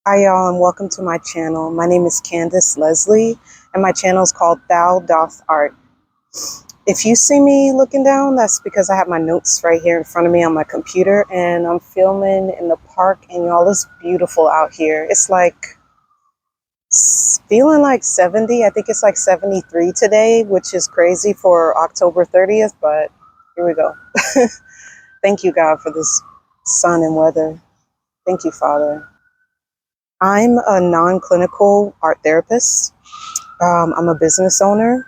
Hi y'all and welcome to my channel. My name is Candace Leslie and my channel is called Thou Doth Art. If you see me looking down, that's because I have my notes right here in front of me on my computer and I'm filming in the park and y'all, it's beautiful out here. It's like feeling like 70. I think it's like 73 today, which is crazy for October 30th, but here we go. Thank you, God, for this sun and weather. Thank you, Father. I'm a non-clinical art therapist. I'm a business owner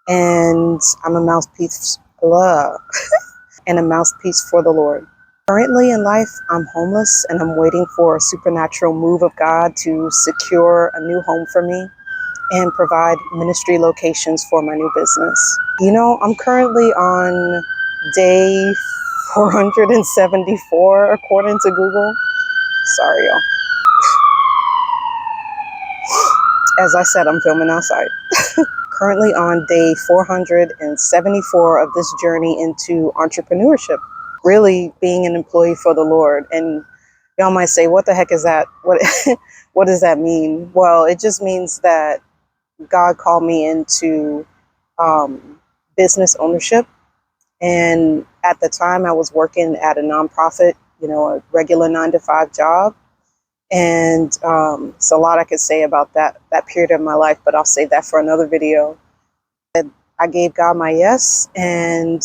and I'm a mouthpiece, and a mouthpiece for the Lord. Currently in life, I'm homeless and I'm waiting for a supernatural move of God to secure a new home for me and provide ministry locations for my new business. I'm currently on day 474 according to Google. Sorry, y'all. As I said, I'm filming outside. Currently on day 474 of this journey into entrepreneurship, really being an employee for the Lord. And y'all might say, what the heck is that? What does that mean? Well, it just means that God called me into business ownership. And at the time I was working at a nonprofit, a regular 9-to-5 job. And it's a lot I could say about that period of my life, but I'll save that for another video. I gave God my yes, and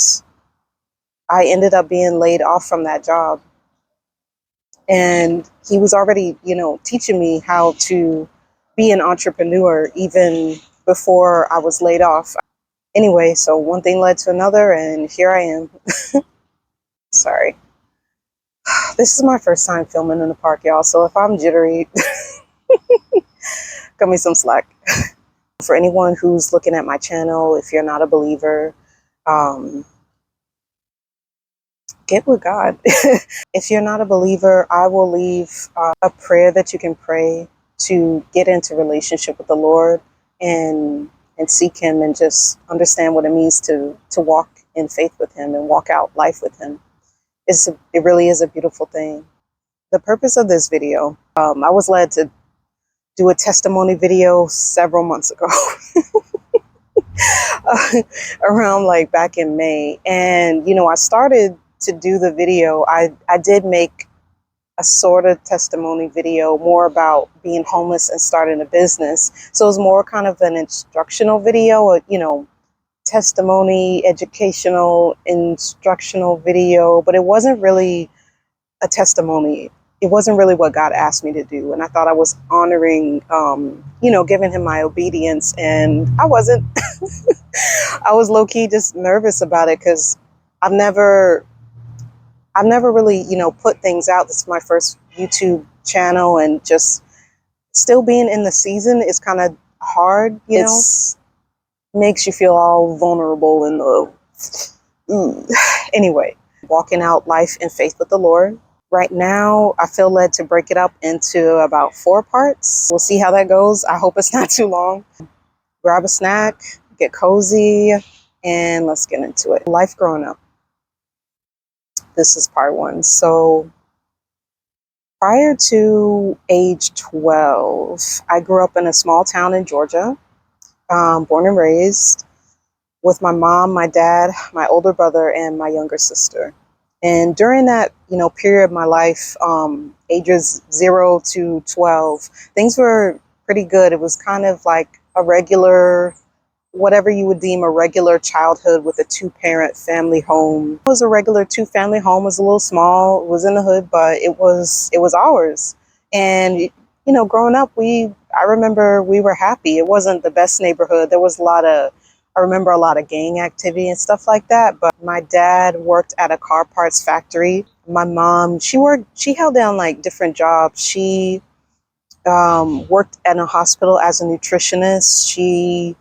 I ended up being laid off from that job. And he was already, teaching me how to be an entrepreneur even before I was laid off. Anyway, so one thing led to another, and here I am. Sorry. This is my first time filming in the park, y'all, so if I'm jittery, cut me some slack. For anyone who's looking at my channel, if you're not a believer, get with God. If you're not a believer, I will leave a prayer that you can pray to get into relationship with the Lord and seek Him and just understand what it means to walk in faith with Him and walk out life with Him. It really is a beautiful thing. The purpose of this video, I was led to do a testimony video several months ago. Around like back in May. And, I started to do the video. I did make a sort of testimony video more about being homeless and starting a business. So it was more kind of an instructional video, testimony, educational, instructional video, but it wasn't really a testimony. It wasn't really what God asked me to do. And I thought I was honoring, giving Him my obedience, and I wasn't. I was low key just nervous about it because I've never really, put things out. This is my first YouTube channel, and just still being in the season is kind of hard. It makes you feel all vulnerable and anyway, walking out life in faith with the Lord. Right now, I feel led to break it up into about 4 parts. We'll see how that goes. I hope it's not too long. Grab a snack, get cozy, and let's get into it. Life growing up. This is part 1. So prior to age 12, I grew up in a small town in Georgia, born and raised with my mom, my dad, my older brother, and my younger sister. And during that, period of my life, ages 0 to 12, things were pretty good. It was kind of like a regular, whatever you would deem a regular childhood with a 2-parent family home. It was a regular 2-family home. It was a little small. It was in the hood, but it was ours. And growing up, I remember we were happy. It wasn't the best neighborhood. There was I remember a lot of gang activity and stuff like that. But my dad worked at a car parts factory. My mom, she held down like different jobs. She worked at a hospital as a nutritionist. She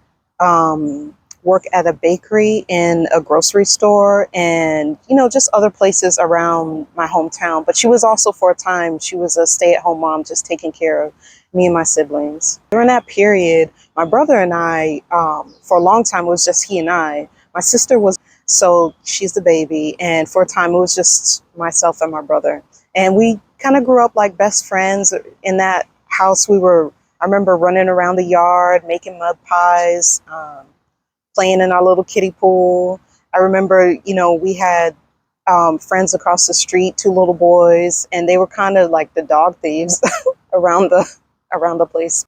worked at a bakery and a grocery store, and just other places around my hometown. But she was also, for a time, she was a stay-at-home mom, just taking care of me and my siblings. During that period, my brother and I, for a long time, it was just he and I. My sister so she's the baby, and for a time it was just myself and my brother, and we kind of grew up like best friends in that house, I remember running around the yard, making mud pies, playing in our little kiddie pool. I remember, we had friends across the street, two little boys, and they were kind of like the dog thieves around the place.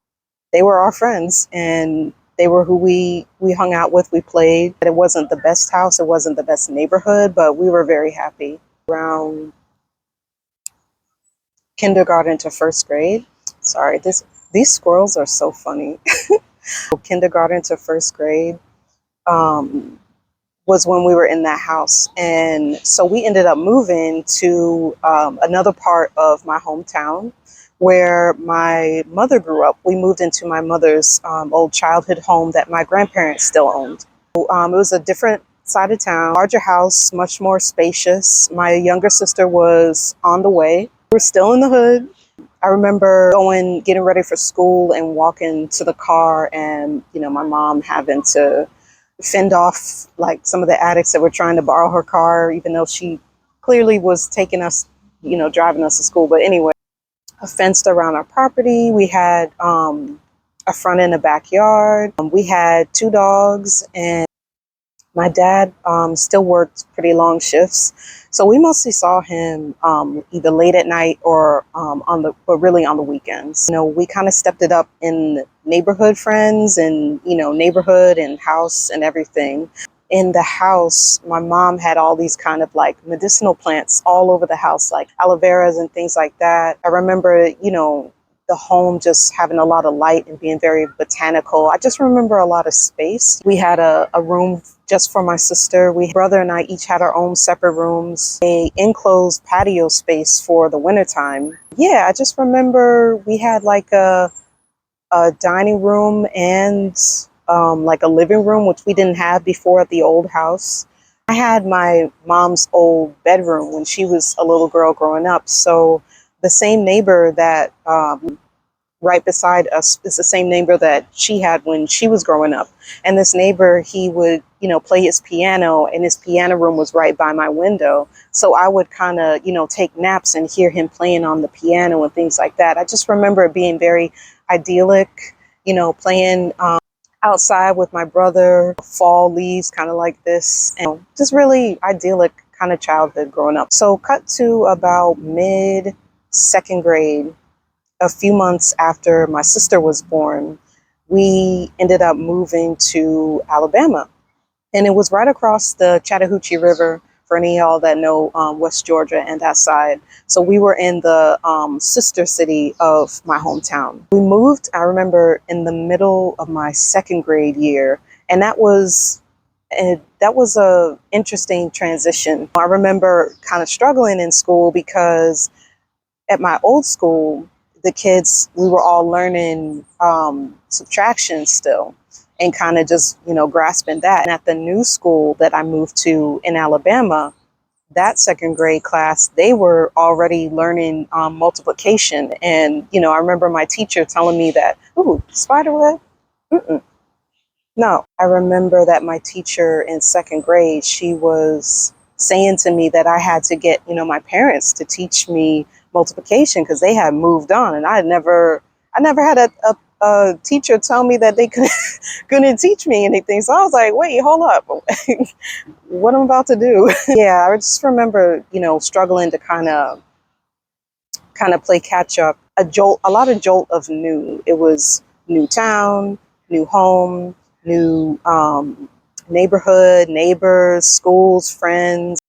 They were our friends, and they were who we hung out with. We played. It wasn't the best house, it wasn't the best neighborhood, but we were very happy. Around kindergarten to first grade. Sorry, these squirrels are so funny. Kindergarten to first grade. Was when we were in that house. And so we ended up moving to another part of my hometown where my mother grew up. We moved into my mother's old childhood home that my grandparents still owned. It was a different side of town, larger house, much more spacious. My younger sister was on the way. We're still in the hood. I remember getting ready for school and walking to the car, and my mom having to fend off like some of the addicts that were trying to borrow her car, even though she clearly was taking us, driving us to school. But anyway, fenced around our property. We had a front and a backyard. We had two dogs, and my dad still worked pretty long shifts, so we mostly saw him either late at night or but really on the weekends. We kind of stepped it up in neighborhood friends and neighborhood and house and everything. In the house, my mom had all these kind of like medicinal plants all over the house, like aloe veras and things like that. I remember, the home just having a lot of light and being very botanical. I just remember a lot of space. We had a room just for my sister. Brother and I each had our own separate rooms, a enclosed patio space for the wintertime. Yeah, I just remember we had like a dining room and like a living room, which we didn't have before at the old house. I had my mom's old bedroom when she was a little girl growing up. So the same neighbor that right beside us is the same neighbor that she had when she was growing up. And this neighbor, he would, play his piano, and his piano room was right by my window. So I would kind of, take naps and hear him playing on the piano and things like that. I just remember it being very idyllic, playing outside with my brother, fall leaves kind of like this, and just really idyllic kind of childhood growing up. So cut to about mid second grade, a few months after my sister was born, we ended up moving to Alabama. And it was right across the Chattahoochee River, for any of y'all that know West Georgia and that side. So we were in the sister city of my hometown. We moved, I remember, in the middle of my second grade year. And that was a interesting transition. I remember kind of struggling in school because at my old school, the kids, we were all learning subtraction still and kind of just, grasping that. And at the new school that I moved to in Alabama, that second grade class, they were already learning multiplication. And, I remember my teacher telling me that, ooh, spider web? Mm-mm. No, I remember that my teacher in second grade, she was saying to me that I had to get, my parents to teach me multiplication because they had moved on, and I never had a teacher tell me that they couldn't teach me anything. So I was like, wait, hold up, what I'm about to do? Yeah, I just remember, struggling to kind of play catch up. A lot of jolt of new. It was new town, new home, new neighborhood, neighbors, schools, friends.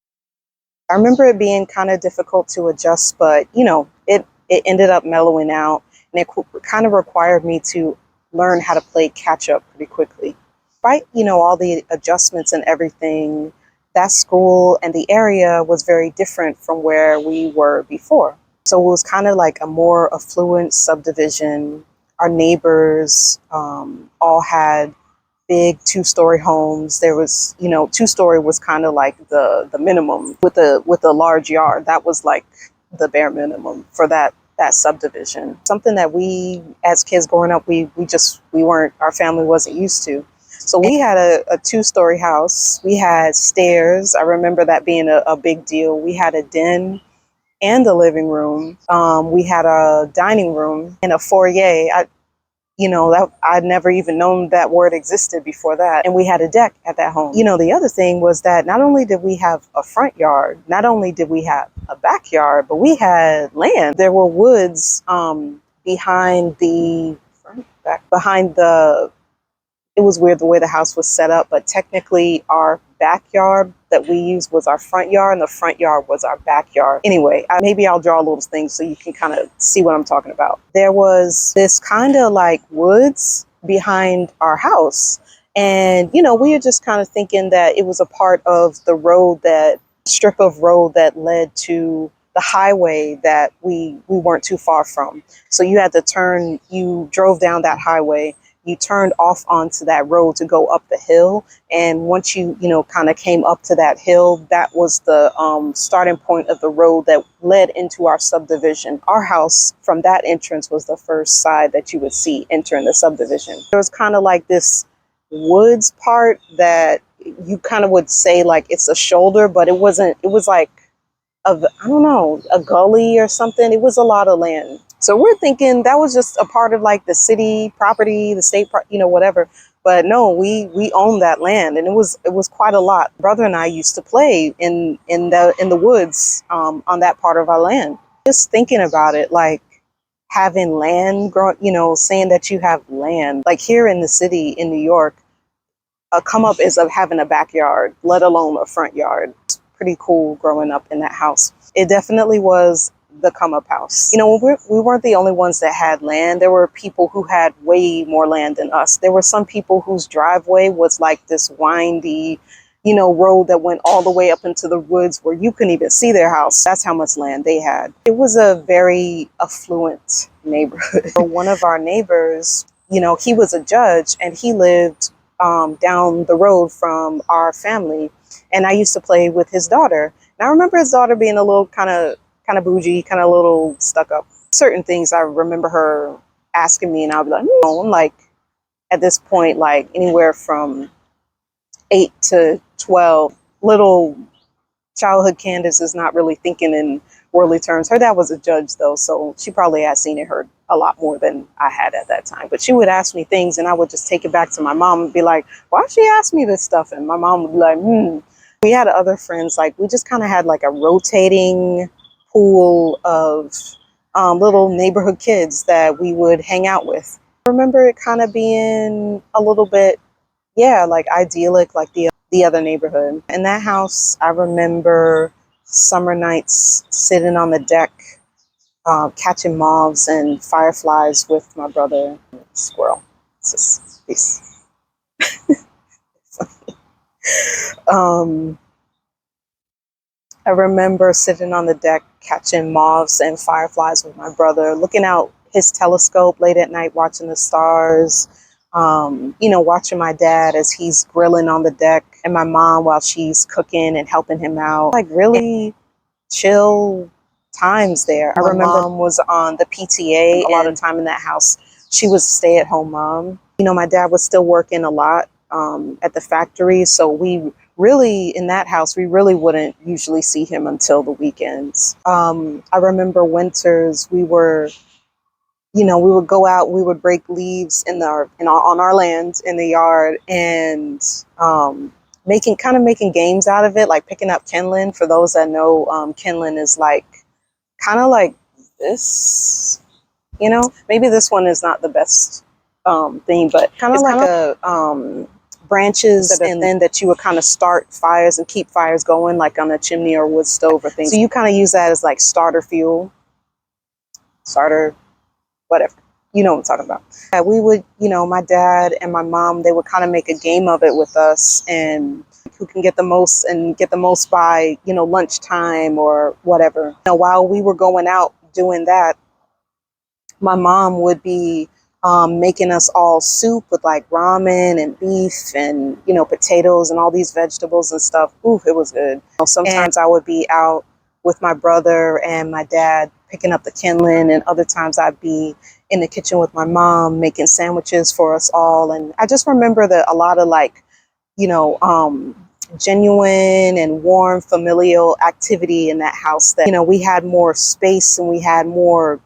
I remember it being kind of difficult to adjust, but it ended up mellowing out, and it kind of required me to learn how to play catch up pretty quickly. Despite all the adjustments and everything, that school and the area was very different from where we were before. So it was kind of like a more affluent subdivision. Our neighbors all had big two-story homes. There was, two-story was kind of like the minimum with a large yard. That was like the bare minimum for that subdivision. Something that we, as kids growing up, we weren't, our family wasn't used to. So we had a two-story house. We had stairs. I remember that being a big deal. We had a den, and the living room. We had a dining room and a foyer. That I'd never even known that word existed before that. And we had a deck at that home. The other thing was that not only did we have a front yard, not only did we have a backyard, but we had land. There were woods behind the behind the it was weird the way the house was set up, but technically our backyard that we used was our front yard and the front yard was our backyard. Anyway, maybe I'll draw little things so you can kind of see what I'm talking about. There was this kind of like woods behind our house. And, we were just kind of thinking that it was a part of the road, that strip of road that led to the highway that we weren't too far from. So you had to turn, you drove down that highway, you turned off onto that road to go up the hill. And once you kind of came up to that hill, that was the starting point of the road that led into our subdivision. Our house, from that entrance, was the first side that you would see entering the subdivision. There was kind of like this woods part that you kind of would say like it's a shoulder, but it wasn't. It was like I don't know, a gully or something. It was a lot of land. So we're thinking that was just a part of like the city property, the state, whatever. But no, we owned that land, and it was quite a lot. Brother and I used to play in the woods on that part of our land. Just thinking about it, like having land, saying that you have land. Like here in the city in New York, a come up is of having a backyard, let alone a front yard. It's pretty cool growing up in that house. It definitely was the come up house. We weren't the only ones that had land. There were people who had way more land than us. There were some people whose driveway was like this windy, road that went all the way up into the woods where you couldn't even see their house. That's how much land they had. It was a very affluent neighborhood. One of our neighbors, he was a judge and he lived down the road from our family. And I used to play with his daughter. And I remember his daughter being a little kind of bougie, kind of a little stuck up. Certain things I remember her asking me, and I'll be like, no. I'm like, at this point, like anywhere from 8 to 12, little childhood Candace is not really thinking in worldly terms. Her dad was a judge though, so she probably had seen and heard a lot more than I had at that time. But she would ask me things and I would just take it back to my mom and be like, why'd she ask me this stuff? And my mom would be like, We had other friends, like we just kind of had like a rotating pool of little neighborhood kids that we would hang out with. I remember it kind of being a little bit, like idyllic, like the other neighborhood. In that house, I remember summer nights sitting on the deck, catching moths and fireflies with my brother. Squirrel. It's just peace. I remember sitting on the deck catching moths and fireflies with my brother, looking out his telescope late at night, watching the stars, watching my dad as he's grilling on the deck and my mom while she's cooking and helping him out. Like really chill times there. I remember mom was on the PTA a lot of time in that house. She was a stay-at-home mom. My dad was still working a lot at the factory. So we really, in that house, we really wouldn't usually see him until the weekends. I remember winters, we would go out, we would break leaves on our land in the yard and making games out of it, like picking up kindling. For those that know, kindling is like kind of like this, maybe this one is not the best thing, but kind of like a branches and then that you would kind of start fires and keep fires going like on a chimney or wood stove or things. So you kind of use that as like starter fuel, whatever. You know what I'm talking about. Yeah, we would, my dad and my mom, they would kind of make a game of it with us and who can get the most by, lunchtime or whatever. While we were going out doing that, my mom would be making us all soup with like ramen and beef and, potatoes and all these vegetables and stuff. Ooh, it was good. Sometimes I would be out with my brother and my dad picking up the kindling, and other times I'd be in the kitchen with my mom making sandwiches for us all. And I just remember that a lot of like, genuine and warm familial activity in that house, that, we had more space and we had more,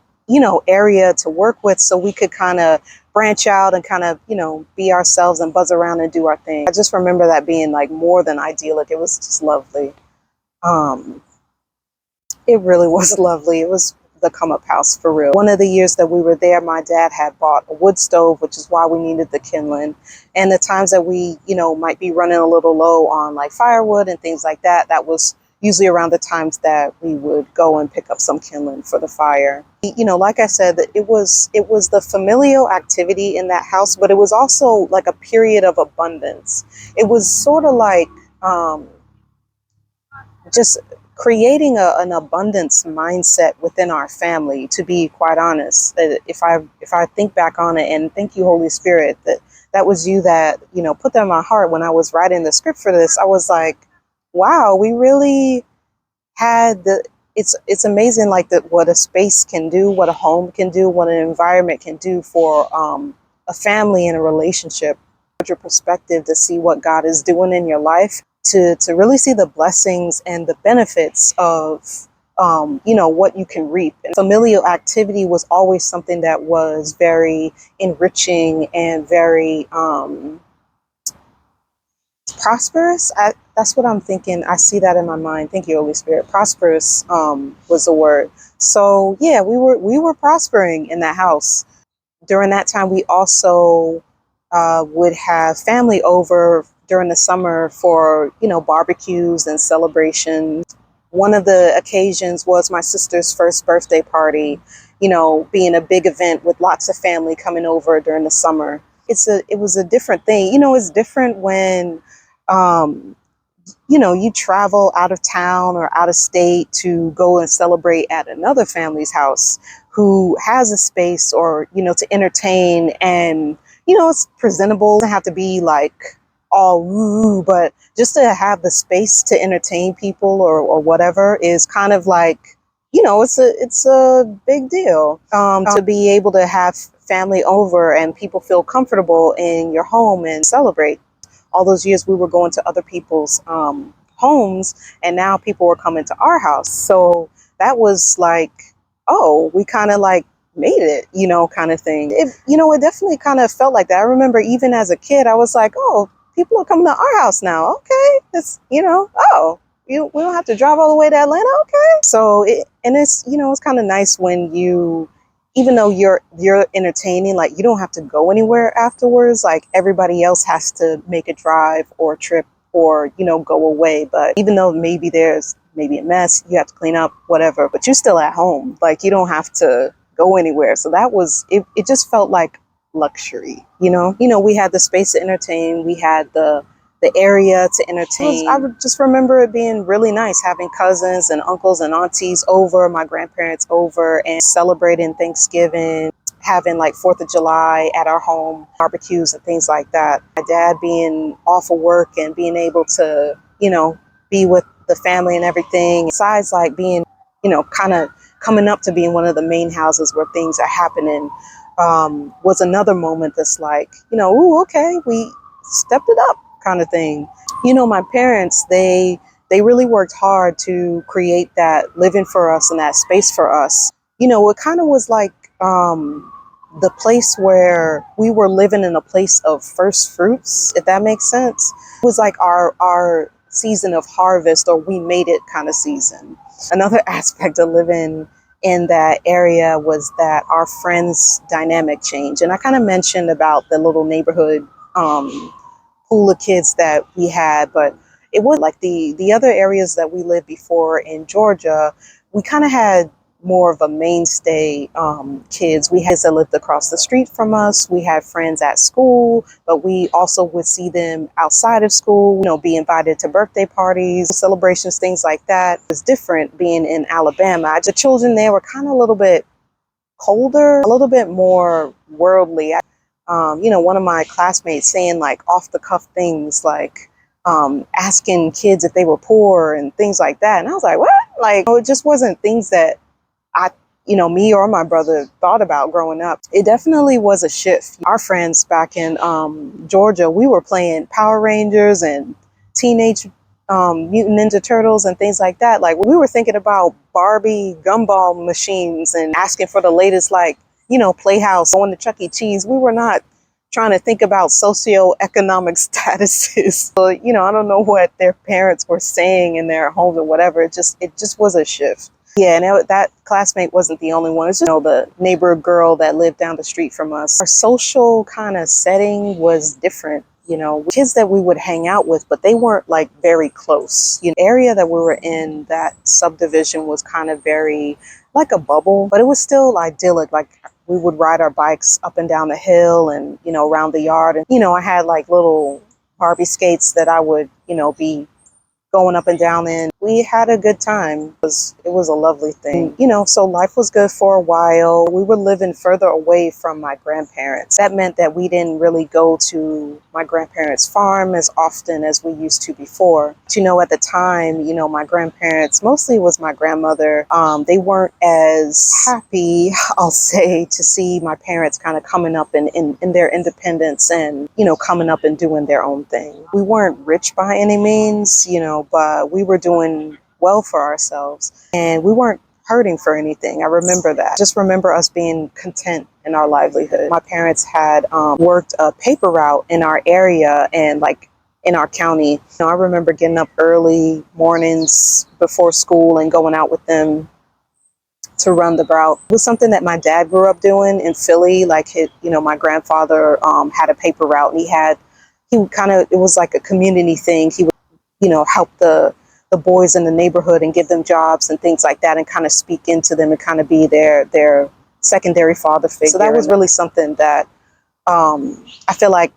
area to work with, so we could kind of branch out and kind of, be ourselves and buzz around and do our thing. I just remember that being like more than idyllic. It was just lovely. Um, it really was lovely. It was the come up house for real. One of the years that we were there, my dad had bought a wood stove, which is why we needed the kindling. And the times that we, might be running a little low on like firewood and things like that, that was usually around the times that we would go and pick up some kindling for the fire. Like I said, that it was the familial activity in that house, but it was also like a period of abundance. It was sort of like, just creating an abundance mindset within our family, to be quite honest. If I think back on it, and thank you, Holy Spirit, that was you that, put that in my heart when I was writing the script for this. I was like, wow, we really had it's amazing, like what a space can do, what a home can do, what an environment can do for a family and a relationship. Your perspective to see what God is doing in your life, to really see the blessings and the benefits of what you can reap. And familial activity was always something that was very enriching and very prosperous. That's what I'm thinking. I see that in my mind. Thank you, Holy Spirit. Prosperous was the word. So yeah, we were prospering in that house. During that time, we also would have family over during the summer for, barbecues and celebrations. One of the occasions was my sister's first birthday party, being a big event with lots of family coming over during the summer. It was a different thing. It's different when, um, you travel out of town or out of state to go and celebrate at another family's house who has a space, or, to entertain, and, it's presentable. It doesn't have to be like all woo, but just to have the space to entertain people, or whatever, is kind of like, it's a big deal, to be able to have family over and people feel comfortable in your home and celebrate. All those years we were going to other people's homes, and now people were coming to our house. So that was like, oh, we kind of like made it, kind of thing. It definitely kind of felt like that. I remember even as a kid, I was like, oh, people are coming to our house now. Okay, it's, oh, we don't have to drive all the way to Atlanta. Okay. So it's kind of nice when even though you're entertaining, like you don't have to go anywhere afterwards. Like everybody else has to make a drive or a trip, or, go away. But even though maybe there's maybe a mess, you have to clean up, whatever, but you're still at home. Like you don't have to go anywhere. So that was, it just felt like luxury, we had the space to entertain. We had the area to entertain. I would just remember it being really nice, having cousins and uncles and aunties over, my grandparents over, and celebrating Thanksgiving, having like 4th of July at our home, barbecues and things like that. My dad being off of work and being able to, be with the family and everything. Besides like being, kind of coming up to being one of the main houses where things are happening, was another moment that's like, ooh, okay, we stepped it up, kind of thing. My parents, they really worked hard to create that living for us and that space for us. It kind of was like the place where we were living in a place of first fruits, if that makes sense. It was like our season of harvest, or we made it kind of season. Another aspect of living in that area was that our friends' dynamic changed. And I kind of mentioned about the little neighborhood pool of kids that we had, but it was like the other areas that we lived before in Georgia. We kind of had more of a mainstay kids. We had kids that lived across the street from us. We had friends at school, but we also would see them outside of school, be invited to birthday parties, celebrations, things like that. It was different being in Alabama. The children there were kind of a little bit colder, a little bit more worldly. One of my classmates saying like off the cuff things like asking kids if they were poor and things like that. And I was like, what? Like, it just wasn't things that me or my brother thought about growing up. It definitely was a shift. Our friends back in Georgia, we were playing Power Rangers and Teenage Mutant Ninja Turtles and things like that. Like we were thinking about Barbie gumball machines and asking for the latest, like, Playhouse, going to Chuck E. Cheese. We were not trying to think about socioeconomic statuses. So, I don't know what their parents were saying in their homes or whatever. It just was a shift. Yeah, and that classmate wasn't the only one. It's just, the neighbor girl that lived down the street from us. Our social kind of setting was different. Kids that we would hang out with, but they weren't like very close. The area that we were in, that subdivision was kind of very like a bubble, but it was still idyllic. Like we would ride our bikes up and down the hill and, around the yard. And, I had like little Barbie skates that I would, be going up and down in. We had a good time. It was a lovely thing. So life was good for a while. We were living further away from my grandparents. That meant that we didn't really go to my grandparents' farm as often as we used to before. But, at the time, my grandparents, mostly it was my grandmother, they weren't as happy, I'll say, to see my parents kind of coming up in their independence and, coming up and doing their own thing. We weren't rich by any means, but we were doing well for ourselves and we weren't hurting for anything. I remember that. Just remember us being content in our livelihood. My parents had worked a paper route in our area and like in our county. I remember getting up early mornings before school and going out with them to run the route. It was something that my dad grew up doing in Philly. Like my grandfather had a paper route and it was like a community thing. He would help the boys in the neighborhood and give them jobs and things like that and kind of speak into them and kind of be their secondary father figure. So that was really something that I feel like,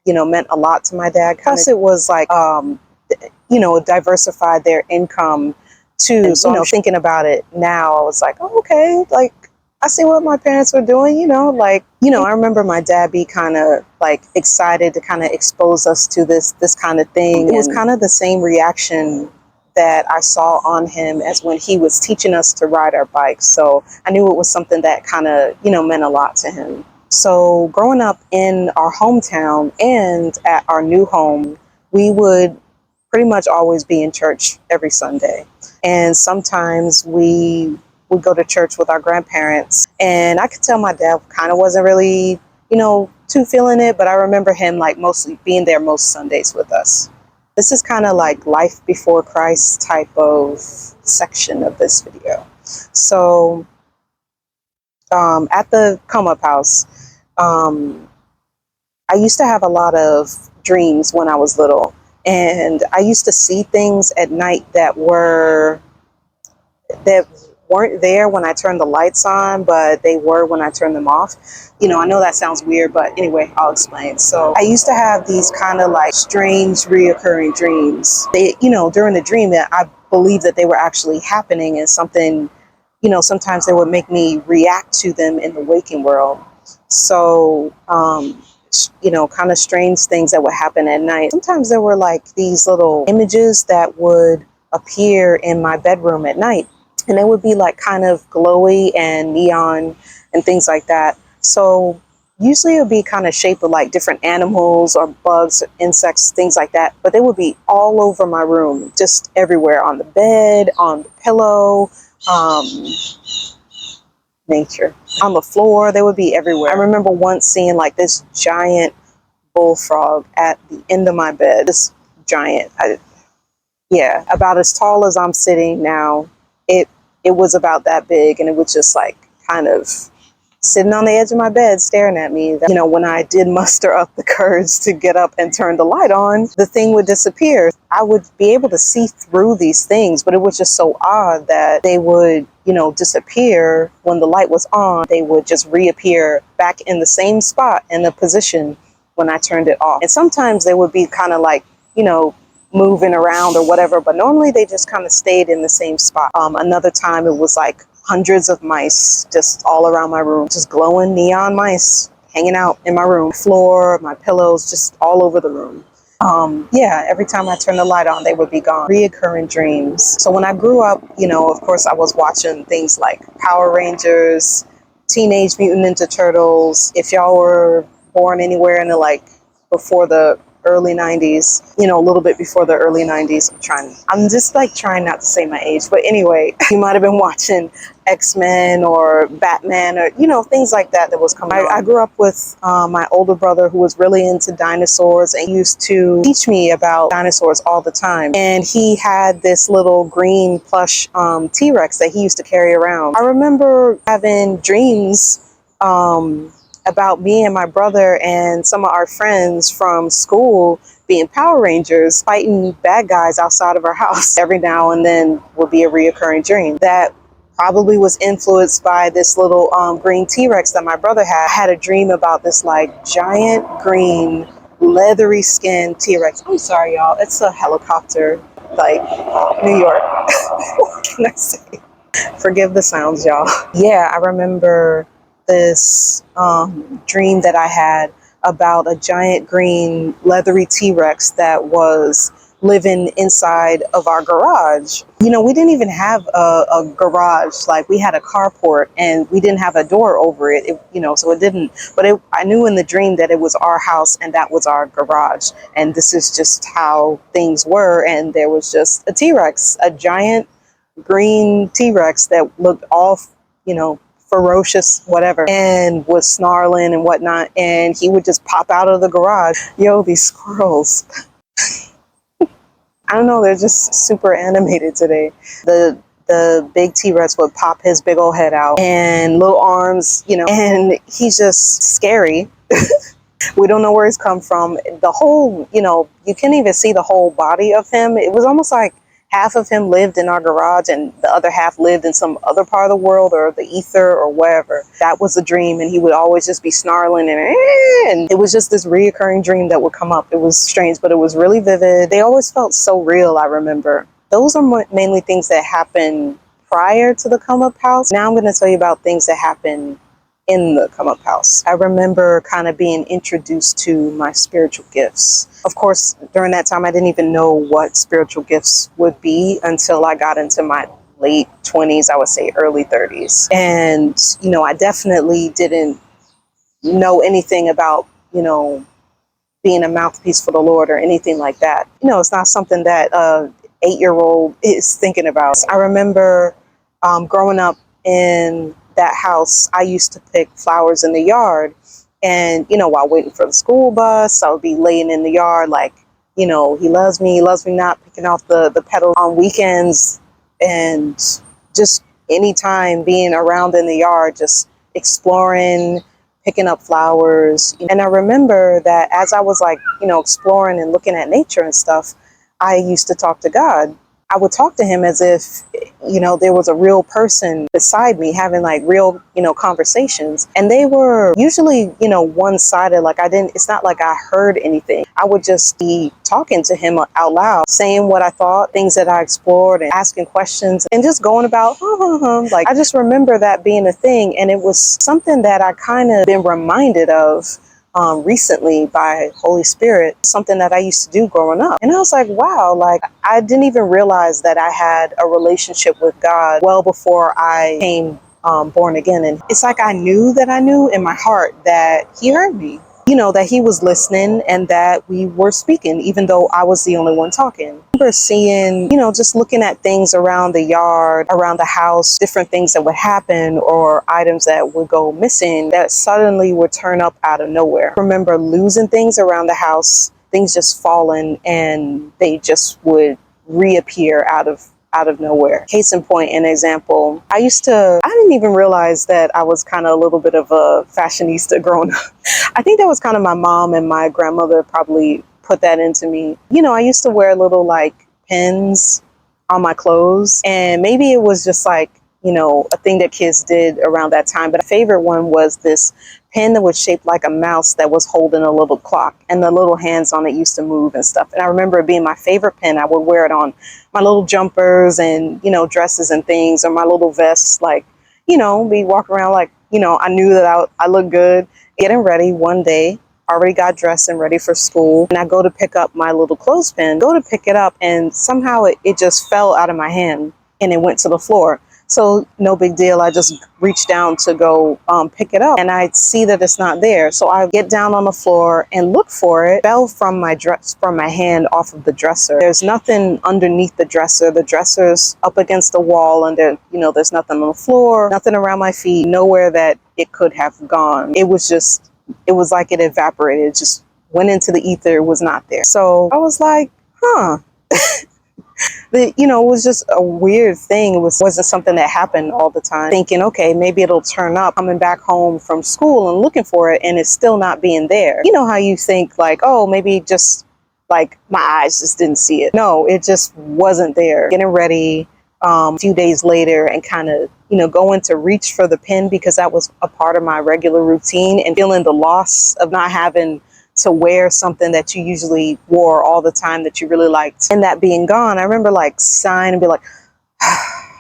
meant a lot to my dad. Plus it was like, diversified their income too. So, thinking about it now, I was like, oh, okay, like I see what my parents were doing, I remember my dad be kind of like excited to kind of expose us to this kind of thing. It was kind of the same reaction that I saw on him as when he was teaching us to ride our bikes. So I knew it was something that kind of, meant a lot to him. So growing up in our hometown and at our new home, we would pretty much always be in church every Sunday. And sometimes we would go to church with our grandparents. And I could tell my dad kind of wasn't really, too feeling it, but I remember him like mostly being there most Sundays with us. This is kind of like life before Christ type of section of this video. So at the come up house, I used to have a lot of dreams when I was little. And I used to see things at night that weren't there when I turned the lights on, but they were when I turned them off. I know that sounds weird, but anyway, I'll explain. So I used to have these kind of like strange reoccurring dreams. During the dream that I believed that they were actually happening and something, sometimes they would make me react to them in the waking world. So, kind of strange things that would happen at night. Sometimes there were like these little images that would appear in my bedroom at night. And they would be like kind of glowy and neon and things like that. So usually it would be kind of shaped of like different animals or bugs, insects, things like that. But they would be all over my room, just everywhere, on the bed, on the pillow, nature, on the floor. They would be everywhere. I remember once seeing like this giant bullfrog at the end of my bed. This giant, about as tall as I'm sitting now. It was about that big, and it was just like kind of sitting on the edge of my bed staring at me. When I did muster up the courage to get up and turn the light on, the thing would disappear. I would be able to see through these things, but it was just so odd that they would, disappear when the light was on. They would just reappear back in the same spot in the position when I turned it off. And sometimes they would be kind of like, moving around or whatever, but normally they just kind of stayed in the same spot. Another time it was like hundreds of mice just all around my room, just glowing neon mice hanging out in my room floor, my pillows, just all over the room. Every time I turned the light on, they would be gone. Reoccurring dreams. So when I grew up, of course I was watching things like Power Rangers, Teenage Mutant Ninja Turtles. If y'all were born anywhere in the before the early 90s, you know, a little bit before the early 90s. I'm just like trying not to say my age, but anyway, you might have been watching X-Men or Batman or, you know, things like that was coming on. I grew up with my older brother who was really into dinosaurs and used to teach me about dinosaurs all the time. And he had this little green plush T-Rex that he used to carry around. I remember having dreams about me and my brother and some of our friends from school being Power Rangers fighting bad guys outside of our house. Every now and then would be a reoccurring dream that probably was influenced by this little green T-Rex that my brother had. I had a dream about this like giant green leathery skinned T-Rex. I'm sorry, y'all. It's a helicopter, like New York. What can I say? Forgive the sounds, y'all. Yeah, I remember this dream that I had about a giant green leathery T-Rex that was living inside of our garage. You know, we didn't even have a garage. Like, we had a carport and we didn't have a door over it, you know, so it didn't, but I knew in the dream that it was our house and that was our garage. And this is just how things were. And there was just a T-Rex, a giant green T-Rex that looked all, you know, ferocious, whatever, and was snarling and whatnot. And he would just pop out of the garage. Yo, these squirrels. I don't know, they're just super animated today. The big T-Rex would pop his big old head out and little arms, you know, and he's just scary. We don't know where he's come from. The whole, you know, you can't even see the whole body of him. It was almost like half of him lived in our garage and the other half lived in some other part of the world or the ether or wherever. That was a dream, and he would always just be snarling and it was just this reoccurring dream that would come up. It was strange, but it was really vivid. They always felt so real, I remember. Those are mainly things that happened prior to the come up house. Now I'm going to tell you about things that happened in the come up house. I remember kind of being introduced to my spiritual gifts. Of course, during that time, I didn't even know what spiritual gifts would be until I got into my late 20s, I would say early 30s. And, you know, I definitely didn't know anything about, you know, being a mouthpiece for the Lord or anything like that. You know, it's not something that a 8-year-old is thinking about. I remember growing up in that house, I used to pick flowers in the yard. And, you know, while waiting for the school bus, I would be laying in the yard like, you know, he loves me not, picking off the petals on weekends. And just anytime being around in the yard, just exploring, picking up flowers. And I remember that as I was like, you know, exploring and looking at nature and stuff, I used to talk to God. I would talk to him as if, you know, there was a real person beside me having like real, you know, conversations. And they were usually, you know, one-sided. Like it's not like I heard anything. I would just be talking to him out loud, saying what I thought, things that I explored and asking questions and just going about, like, I just remember that being a thing. And it was something that I kind of been reminded of recently by Holy Spirit, something that I used to do growing up. And I was like, wow, like I didn't even realize that I had a relationship with God well before I came born again. And it's like I knew in my heart that he heard me, you know, that he was listening and that we were speaking, even though I was the only one talking. I remember seeing, you know, just looking at things around the yard, around the house, different things that would happen or items that would go missing that suddenly would turn up out of nowhere. I remember losing things around the house, things just falling, and they just would reappear out of nowhere. Case in point, an example, I didn't even realize that I was kind of a little bit of a fashionista growing up. I think that was kind of my mom and my grandmother probably put that into me. You know, I used to wear little like pins on my clothes, and maybe it was just like, you know, a thing that kids did around that time. But my favorite one was this pin that was shaped like a mouse that was holding a little clock, and the little hands on it used to move and stuff. And I remember it being my favorite pin. I would wear it on my little jumpers and, you know, dresses and things, or my little vests, like, you know, be walking around like, you know, I knew that I looked good. Getting ready one day, already got dressed and ready for school, and I go to pick up my little clothespin, go to pick it up, and somehow it just fell out of my hand and it went to the floor. So no big deal. I just reach down to go pick it up, and I see that it's not there. So I get down on the floor and look for it. It fell from my dress, from my hand off of the dresser. There's nothing underneath the dresser. The dresser's up against the wall, and there, there's nothing on the floor, nothing around my feet, nowhere that it could have gone. It was like it evaporated. It just went into the ether. It was not there. So I was like, huh. It was just a weird thing. It wasn't something that happened all the time. Thinking, okay, maybe it'll turn up. Coming back home from school and looking for it, and it's still not being there. You know how you think like, oh, maybe just like my eyes just didn't see it. No, it just wasn't there. Getting ready a few days later and kind of, going to reach for the pen because that was a part of my regular routine, and feeling the loss of not having to wear something that you usually wore all the time that you really liked, and that being gone. I remember like sighing and be like,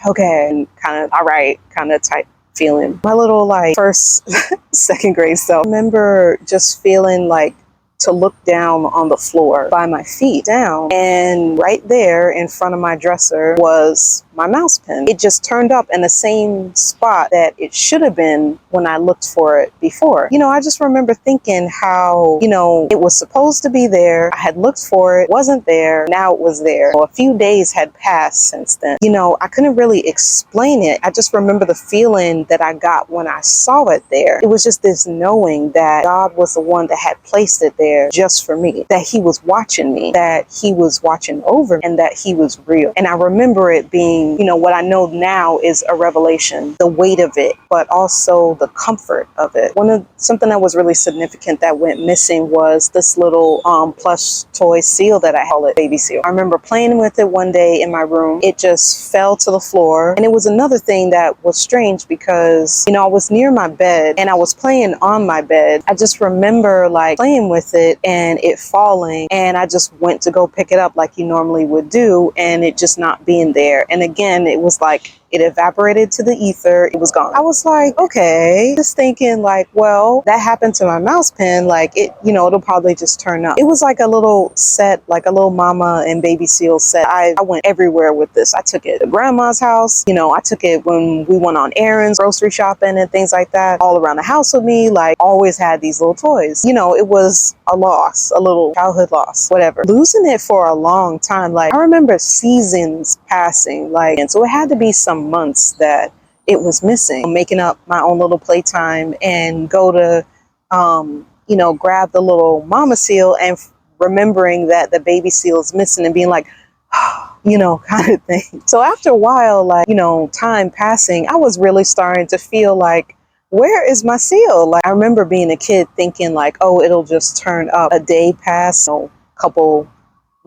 okay, and kind of, all right, kind of type feeling. My little like first, second grade self. I remember just feeling like to look down on the floor by my feet down, and right there in front of my dresser was my mouse pen. It just turned up in the same spot that it should have been when I looked for it before. I just remember thinking how, it was supposed to be there. I had looked for it, wasn't there. Now it was there. A few days had passed since then. I couldn't really explain it. I just remember the feeling that I got when I saw it there. It was just this knowing that God was the one that had placed it there just for me, that he was watching me, that he was watching over me, and that he was real. And I remember it being, what I know now is a revelation, the weight of it, but also the comfort of it. Something that was really significant that went missing was this little plush toy seal that I call it baby seal. I remember playing with it one day in my room. It just fell to the floor. And it was another thing that was strange because, I was near my bed and I was playing on my bed. I just remember like playing with it and it falling, and I just went to go pick it up like you normally would do, and it just not being there. And again, it was like it evaporated to the ether. It was gone. I was like, okay, just thinking like, well, that happened to my mouse pen. Like it, it'll probably just turn up. It was like a little set, like a little mama and baby seal set. I went everywhere with this. I took it to grandma's house. I took it when we went on errands, grocery shopping and things like that, all around the house with me. Like always had these little toys. It was a loss, a little childhood loss, whatever. Losing it for a long time. Like I remember seasons passing, like, and so it had to be some months that it was missing. Making up my own little playtime and go to, grab the little mama seal and remembering that the baby seal is missing and being like, kind of thing. So after a while, like, time passing, I was really starting to feel like, where is my seal? Like I remember being a kid thinking like, oh, it'll just turn up. A day passed, couple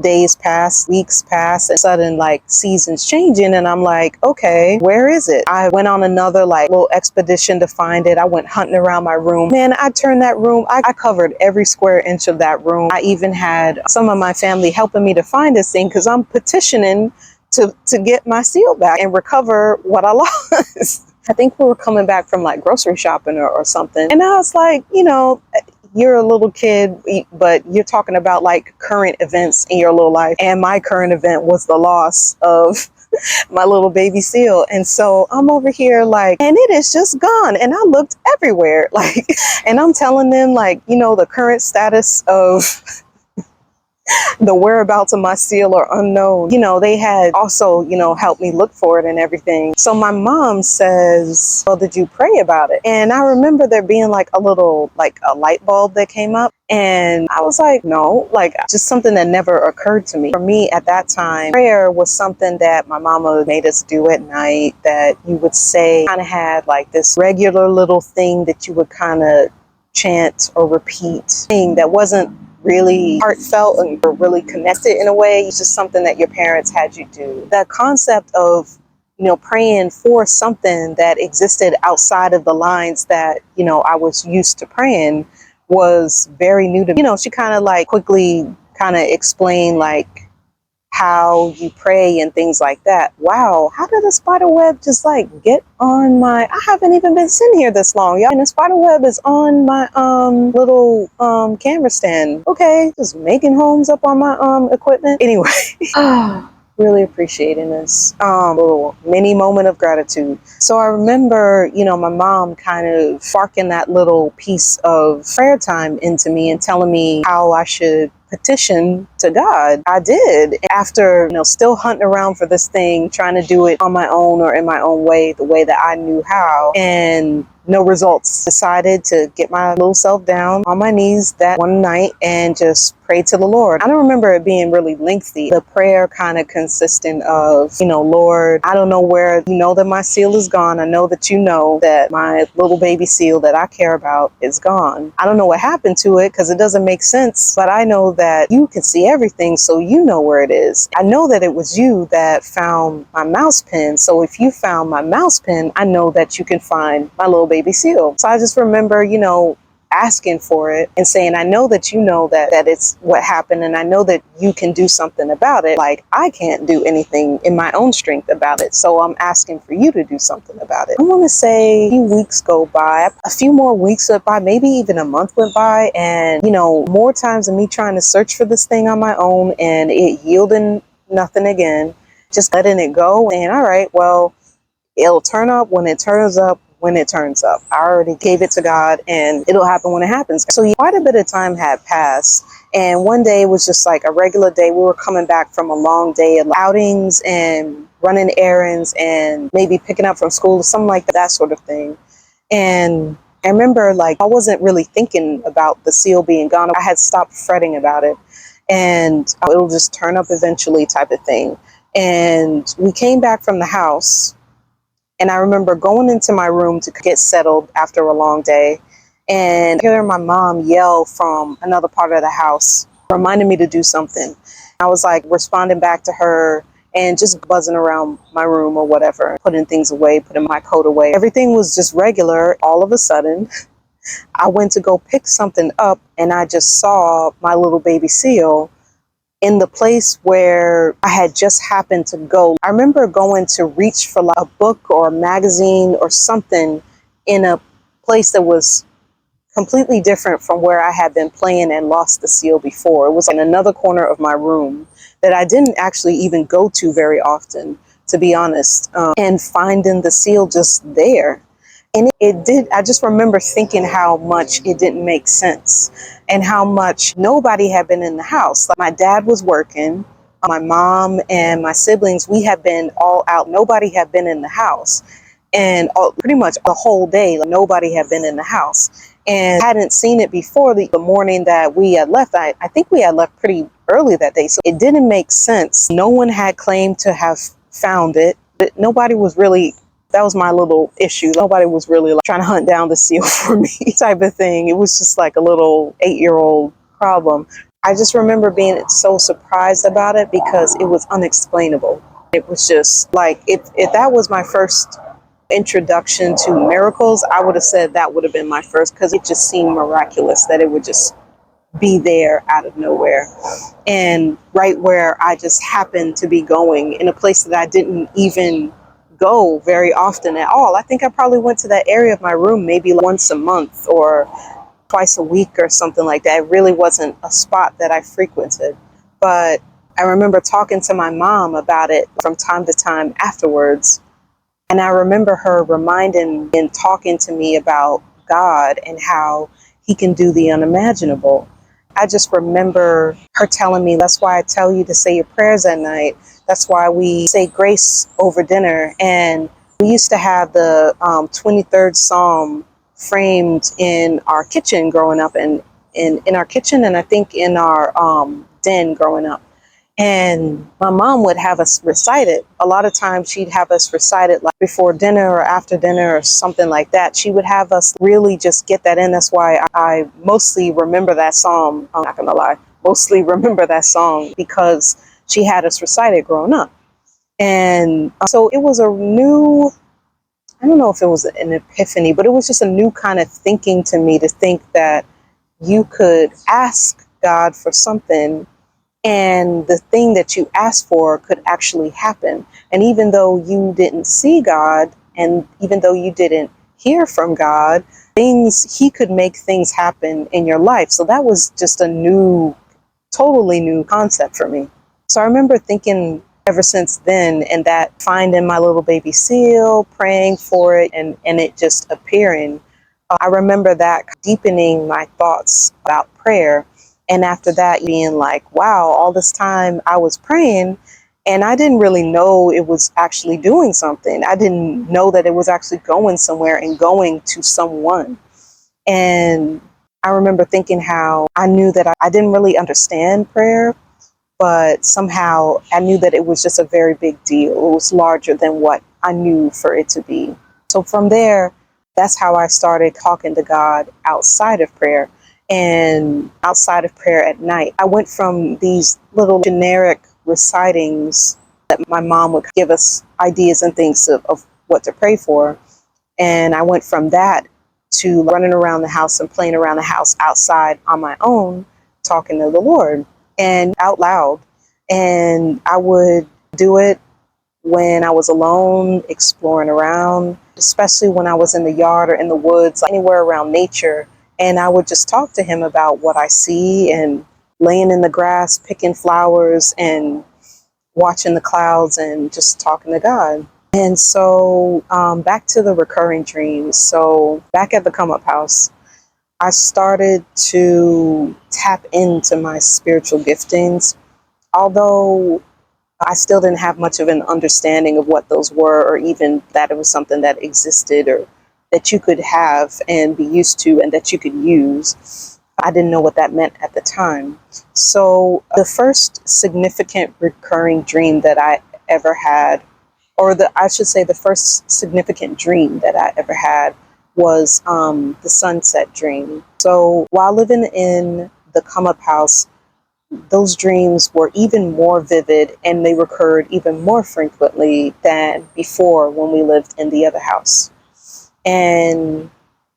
days pass, weeks pass, and sudden like seasons changing, and I'm like, okay, where is it? I went on another like little expedition to find it. I went hunting around my room. Man, I turned that room, I covered every square inch of that room. I even had some of my family helping me to find this thing because I'm petitioning to get my seal back and recover what I lost. I think we were coming back from like grocery shopping or something, and I was like, you're a little kid, but you're talking about like current events in your little life. And my current event was the loss of my little baby seal. And so I'm over here like, and it is just gone. And I looked everywhere, like, and I'm telling them like, the current status of the whereabouts of my seal are unknown. They had also, helped me look for it and everything. So my mom says, well, did you pray about it? And I remember there being like a little, like a light bulb that came up. And I was like, no, like just something that never occurred to me. For me at that time, prayer was something that my mama made us do at night, that you would say, kind of had like this regular little thing that you would kind of chant or repeat, thing that wasn't really heartfelt and really connected in a way. It's just something that your parents had you do. That concept of, praying for something that existed outside of the lines that, I was used to praying was very new to me. She kind of like quickly kind of explained like how you pray and things like that. Wow, how did a spider web just like get on my, I haven't even been sitting here this long, y'all, and the spider web is on my little camera stand. Okay, just making homes up on my equipment. Anyway. Really appreciating this little mini moment of gratitude. So I remember, my mom kind of sparking that little piece of prayer time into me and telling me how I should petition to God. I did. After, still hunting around for this thing, trying to do it on my own or in my own way, the way that I knew how, and no results. Decided to get my little self down on my knees that one night and just pray to the Lord. I don't remember it being really lengthy. The prayer kind of consistent of, Lord, I don't know where, that my seal is gone. I know that that my little baby seal that I care about is gone. I don't know what happened to it because it doesn't make sense, but I know that you can see everything, so you know where it is. I know that it was you that found my mouse pin. So if you found my mouse pin, I know that you can find my little baby seal. So I just remember, asking for it and saying, I know that that it's what happened, and I know that you can do something about it. Like, I can't do anything in my own strength about it, so I'm asking for you to do something about it. I want to say a few weeks go by, a few more weeks went by, maybe even a month went by, and more times of me trying to search for this thing on my own and it yielding nothing again, just letting it go and all right, well, it'll turn up when it turns up. When it turns up, I already gave it to God and it'll happen when it happens. So quite a bit of time had passed, and one day it was just like a regular day. We were coming back from a long day of outings and running errands and maybe picking up from school or something like that sort of thing. And I remember, like, I wasn't really thinking about the seal being gone. I had stopped fretting about it, and it'll just turn up eventually type of thing. And we came back from the house, and I remember going into my room to get settled after a long day and hearing my mom yell from another part of the house, reminding me to do something. I was like responding back to her and just buzzing around my room or whatever, putting things away, putting my coat away. Everything was just regular. All of a sudden, I went to go pick something up and I just saw my little baby seal in the place where I had just happened to go. I remember going to reach for like a book or a magazine or something in a place that was completely different from where I had been playing and lost the seal before. It was in another corner of my room that I didn't actually even go to very often, to be honest, and finding the seal just there. And it did, I just remember thinking how much it didn't make sense and how much nobody had been in the house. Like, my dad was working, my mom and my siblings, we had been all out. Nobody had been in the house. And pretty much the whole day, like, nobody had been in the house. And I hadn't seen it before the morning that we had left. I think we had left pretty early that day. So it didn't make sense. No one had claimed to have found it. But nobody was really, that was my little issue. Nobody was really like trying to hunt down the seal for me type of thing. It was just like a little 8-year-old problem. I just remember being so surprised about it because it was unexplainable. It was just like, if that was my first introduction to miracles, I would have said that would have been my first, because it just seemed miraculous that it would just be there out of nowhere and right where I just happened to be going, in a place that I didn't even go very often at all. I think I probably went to that area of my room maybe once a month or twice a week or something like that. It really wasn't a spot that I frequented. But I remember talking to my mom about it from time to time afterwards. And I remember her reminding and talking to me about God and how he can do the unimaginable. I just remember her telling me, that's why I tell you to say your prayers at night. That's why we say grace over dinner. And we used to have the 23rd Psalm framed in our kitchen growing up, and in our kitchen, and I think in our den growing up. And my mom would have us recite it. A lot of times she'd have us recite it like before dinner or after dinner or something like that. She would have us really just get that in. That's why I mostly remember that psalm. I'm not going to lie, mostly remember that song because she had us recite it growing up. And so it was a new, I don't know if it was an epiphany, but it was just a new kind of thinking to me, to think that you could ask God for something and the thing that you asked for could actually happen. And even though you didn't see God, and even though you didn't hear from God, he could make things happen in your life. So that was just a new, totally new concept for me. So I remember thinking ever since then, and that finding my little baby seal, praying for it, and it just appearing, I remember that deepening my thoughts about prayer. And after that, being like, wow, all this time I was praying and I didn't really know it was actually doing something. I didn't know that it was actually going somewhere and going to someone. And I remember thinking how I knew that I didn't really understand prayer, but somehow I knew that it was just a very big deal. It was larger than what I knew for it to be. So from there, that's how I started talking to God outside of prayer and outside of prayer at night. I went from these little generic recitings that my mom would give us ideas and things of what to pray for. And I went from that to running around the house and playing around the house outside on my own, talking to the Lord and out loud. And I would do it when I was alone, exploring around, especially when I was in the yard or in the woods, anywhere around nature. And I would just talk to him about what I see and laying in the grass, picking flowers and watching the clouds and just talking to God. And so back to the recurring dreams. So back at the come up house, I started to tap into my spiritual giftings, although I still didn't have much of an understanding of what those were, or even that it was something that existed or that you could have and be used to and that you could use. I didn't know what that meant at the time. So the first significant recurring dream that I ever had, or I should say the first significant dream that I ever had, was the sunset dream. So while living in the come up house, those dreams were even more vivid and they recurred even more frequently than before when we lived in the other house. And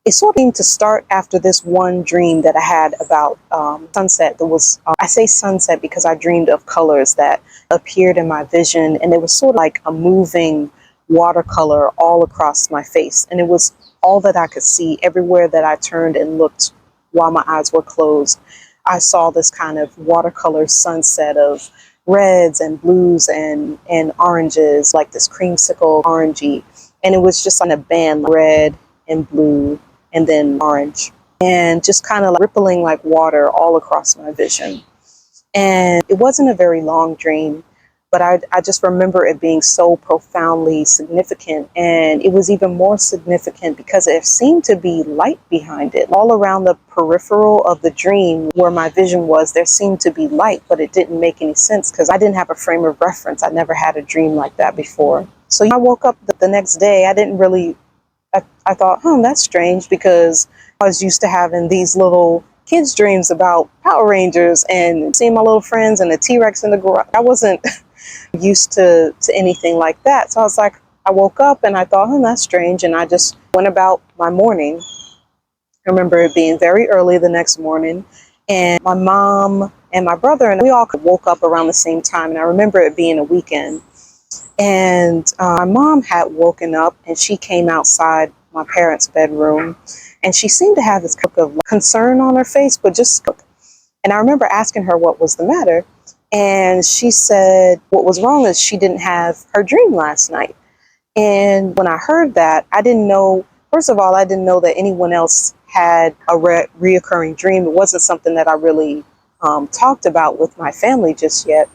it sort of seemed to start after this one dream that I had about sunset. There was, I say sunset because I dreamed of colors that appeared in my vision, and it was sort of like a moving watercolor all across my face. And it was all that I could see everywhere that I turned and looked while my eyes were closed. I saw this kind of watercolor sunset of reds and blues and oranges, like this creamsicle orangey. And it was just on a band, like red and blue and then orange, and just kind of like rippling like water all across my vision. And it wasn't a very long dream, but I just remember it being so profoundly significant. And it was even more significant because there seemed to be light behind it. All around the peripheral of the dream where my vision was, there seemed to be light, but it didn't make any sense because I didn't have a frame of reference. I never had a dream like that before. So I woke up the next day. I thought, that's strange, because I was used to having these little kids' dreams about Power Rangers and seeing my little friends and the T-Rex in the garage. I wasn't used to anything like that. So I was like, I woke up and I thought, that's strange. And I just went about my morning. I remember it being very early the next morning, and my mom and my brother and we all woke up around the same time. And I remember it being a weekend. And my mom had woken up and she came outside my parents' bedroom, and she seemed to have this look of concern on her face, but just, and I remember asking her what was the matter. And she said what was wrong is she didn't have her dream last night. And when I heard that, I didn't know, first of all, I didn't know that anyone else had a reoccurring dream. It wasn't something that I really talked about with my family just yet.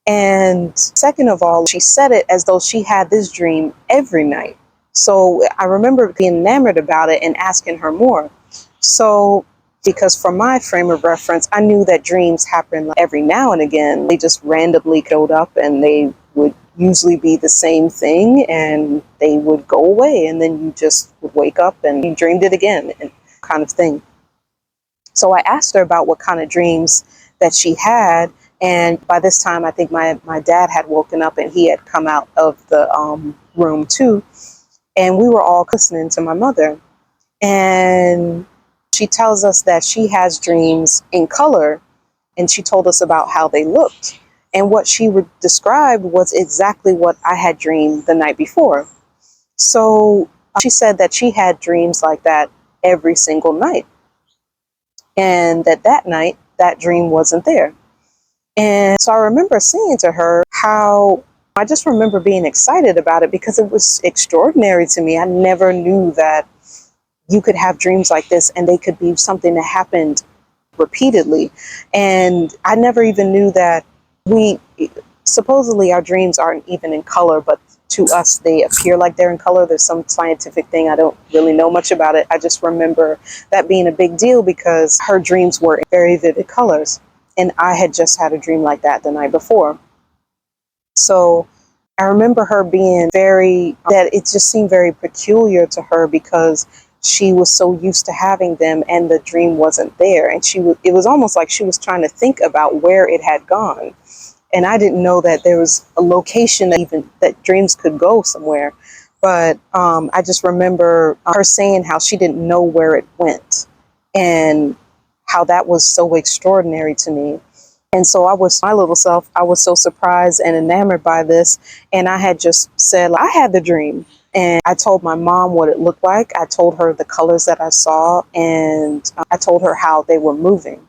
And second of all, she said it as though she had this dream every night. So I remember being enamored about it and asking her more. So, because from my frame of reference, I knew that dreams happen every now and again. They just randomly showed up, and they would usually be the same thing, and they would go away, and then you just would wake up and you dreamed it again, and kind of thing. So I asked her about what kind of dreams that she had. And by this time, I think my dad had woken up and he had come out of the room too. And we were all listening to my mother. And she tells us that she has dreams in color. And she told us about how they looked. And what she would describe was exactly what I had dreamed the night before. So she said that she had dreams like that every single night. And that night, that dream wasn't there. And so I remember saying to her how I just remember being excited about it because it was extraordinary to me. I never knew that you could have dreams like this and they could be something that happened repeatedly. And I never even knew that we supposedly our dreams aren't even in color, but to us they appear like they're in color. There's some scientific thing, I don't really know much about it. I just remember that being a big deal because her dreams were in very vivid colors, and I had just had a dream like that the night before. So I remember her being that it just seemed very peculiar to her because she was so used to having them and the dream wasn't there. And it was almost like she was trying to think about where it had gone. And I didn't know that there was a location that dreams could go somewhere. But I just remember her saying how she didn't know where it went and how that was so extraordinary to me. And so my little self, I was so surprised and enamored by this. And I had just said, I had the dream. And I told my mom what it looked like. I told her the colors that I saw, and I told her how they were moving.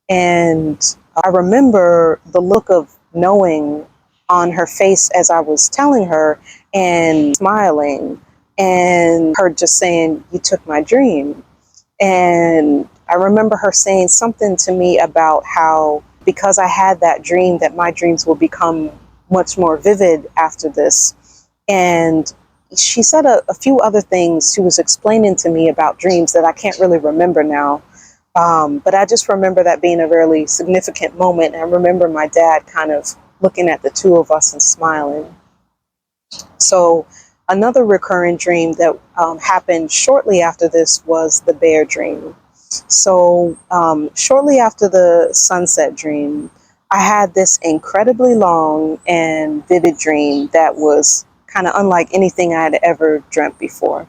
And I remember the look of knowing on her face as I was telling her and smiling, and her just saying, "You took my dream." And I remember her saying something to me about how, because I had that dream, that my dreams will become much more vivid after this. And she said a few other things. She was explaining to me about dreams that I can't really remember now. But I just remember that being a really significant moment. And I remember my dad kind of looking at the two of us and smiling. So another recurring dream that happened shortly after this was the bear dream. So shortly after the sunset dream, I had this incredibly long and vivid dream that was kind of unlike anything I had ever dreamt before.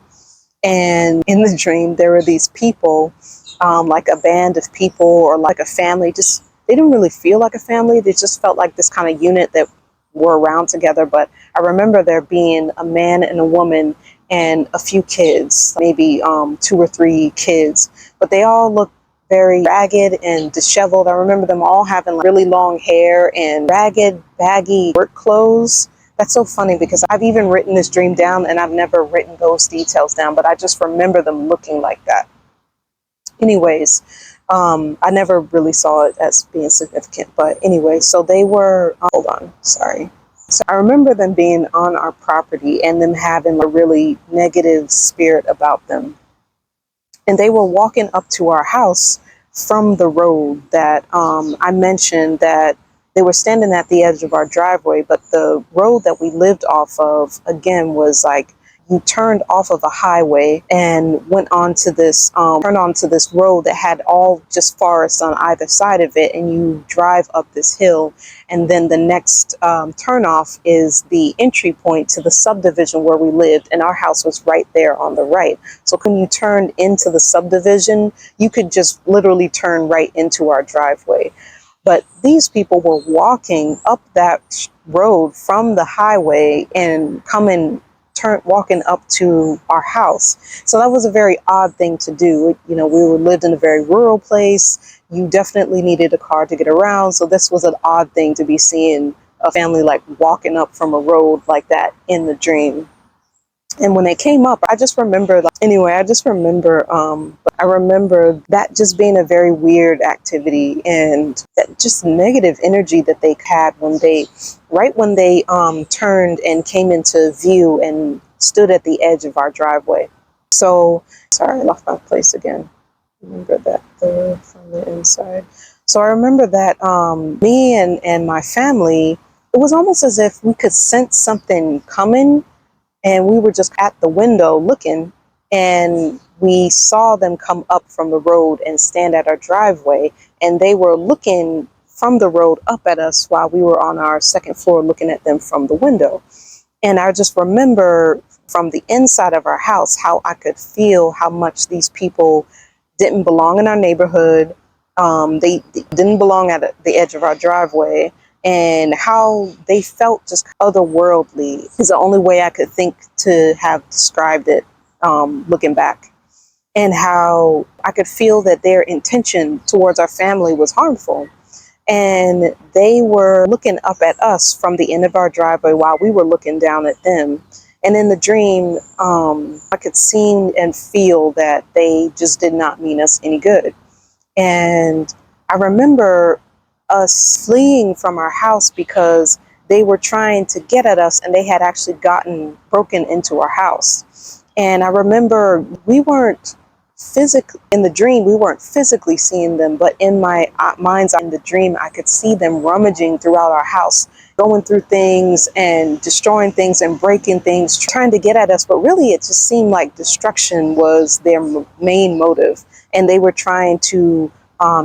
And in the dream, there were these people, like a band of people or like a family. Just they didn't really feel like a family. They just felt like this kind of unit that were around together. But I remember there being a man and a woman and a few kids, maybe 2 or 3 kids, but they all looked very ragged and disheveled. I remember them all having like really long hair and ragged, baggy work clothes. That's so funny because I've even written this dream down and I've never written those details down, but I just remember them looking like that. Anyways, I never really saw it as being significant, but anyway, so they were, hold on, sorry. So I remember them being on our property and them having a really negative spirit about them. And they were walking up to our house from the road that I mentioned that they were standing at the edge of our driveway, but the road that we lived off of, again, was like you turned off of a highway and went onto this, turned onto this road that had all just forests on either side of it, and you drive up this hill, and then the next turnoff is the entry point to the subdivision where we lived, and our house was right there on the right. So when you turned into the subdivision, you could just literally turn right into our driveway. But these people were walking up that road from the highway and walking up to our house. So that was a very odd thing to do. You know, lived in a very rural place. You definitely needed a car to get around. So this was an odd thing to be seeing a family like walking up from a road like that in the dream. And when they came up, I just remember, I remember that just being a very weird activity and that just negative energy that they had right when they turned and came into view and stood at the edge of our driveway. So, sorry, I lost my place again. Remember that from the inside. So I remember that me and my family, it was almost as if we could sense something coming. And we were just at the window looking, and we saw them come up from the road and stand at our driveway. And they were looking from the road up at us while we were on our second floor looking at them from the window. And I just remember from the inside of our house how I could feel how much these people didn't belong in our neighborhood. They didn't belong at the edge of our driveway. And how they felt just otherworldly is the only way I could think to have described it, looking back. And how I could feel that their intention towards our family was harmful. and they were looking up at us from the end of our driveway while we were looking down at them. And in the dream, I could see and feel that they just did not mean us any good. And I remember us fleeing from our house because they were trying to get at us, and they had actually gotten broken into our house. And I remember we weren't physically in the dream, we weren't physically seeing them, but in my mind's eye in the dream, I could see them rummaging throughout our house, going through things and destroying things and breaking things, trying to get at us. But really, it just seemed like destruction was their main motive. And they were trying to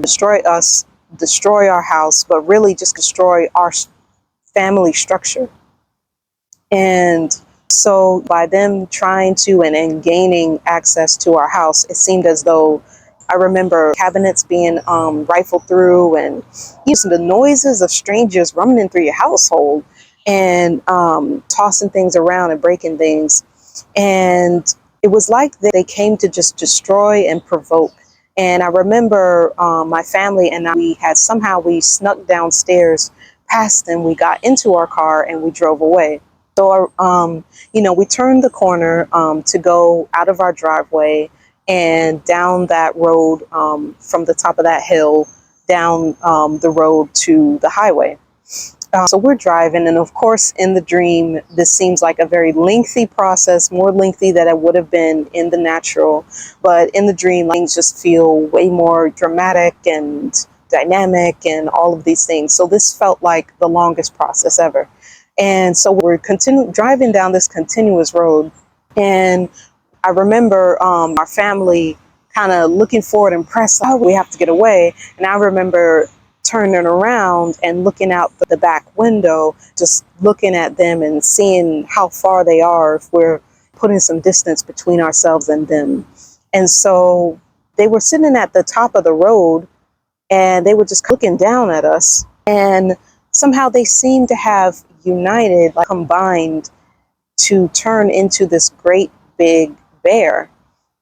destroy us, destroy our house, but really just destroy our family structure. And so by them trying to and gaining access to our house, it seemed as though I remember cabinets being rifled through, and the noises of strangers running through your household and tossing things around and breaking things. And it was like they came to just destroy and provoke. And I remember my family and we snuck downstairs past them. We got into our car and we drove away. So, we turned the corner to go out of our driveway and down that road, from the top of that hill down the road to the highway. So we're driving, and of course, in the dream, this seems like a very lengthy process, more lengthy than it would have been in the natural. But in the dream, things just feel way more dramatic and dynamic and all of these things. So this felt like the longest process ever. And so we're driving down this continuous road, and I remember our family kind of looking forward, impressed, oh, we have to get away. And I remember turning around and looking out the back window, just looking at them and seeing how far they are if we're putting some distance between ourselves and them. And so they were sitting at the top of the road, and they were just looking down at us. And somehow they seemed to have united, like combined, to turn into this great big bear.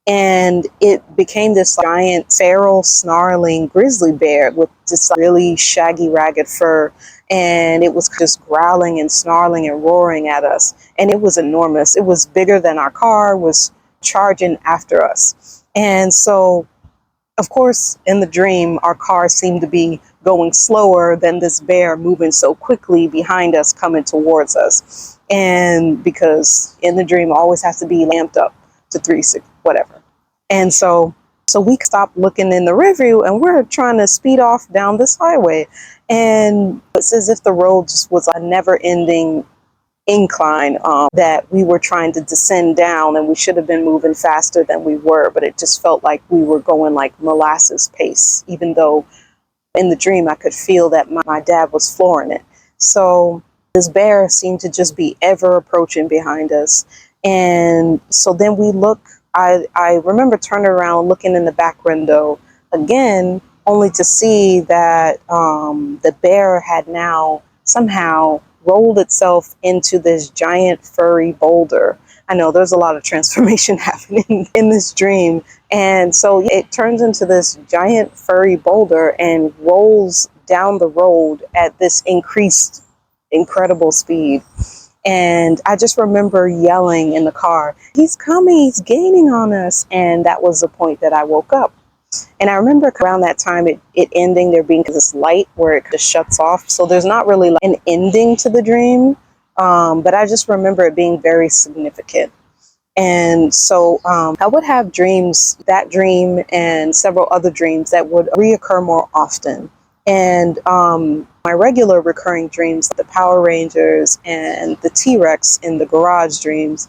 And it became this giant, feral, snarling grizzly bear with this really shaggy, ragged fur. And it was just growling and snarling and roaring at us. And it was enormous. It was bigger than our car, was charging after us. And so, of course, in the dream, our car seemed to be going slower than this bear moving so quickly behind us, coming towards us. And because in the dream, always has to be lamped up to 360, whatever. And so we stopped looking in the rearview, and we're trying to speed off down this highway. And it's as if the road just was a never-ending incline that we were trying to descend down, and we should have been moving faster than we were, but it just felt like we were going like molasses pace, even though in the dream I could feel that my dad was flooring it. So this bear seemed to just be ever approaching behind us. And so then we look, I remember turning around, looking in the back window again, only to see that the bear had now somehow rolled itself into this giant furry boulder. I know there's a lot of transformation happening in this dream. And so it turns into this giant furry boulder and rolls down the road at this increased, incredible speed. And I just remember yelling in the car, he's coming, he's gaining on us. And that was the point that I woke up. And I remember around that time, it ending, there being this light where it just shuts off. So there's not really like an ending to the dream, but I just remember it being very significant. And so I would have dreams, that dream and several other dreams that would reoccur more often. And my regular recurring dreams, the Power Rangers and the T-Rex in the garage dreams,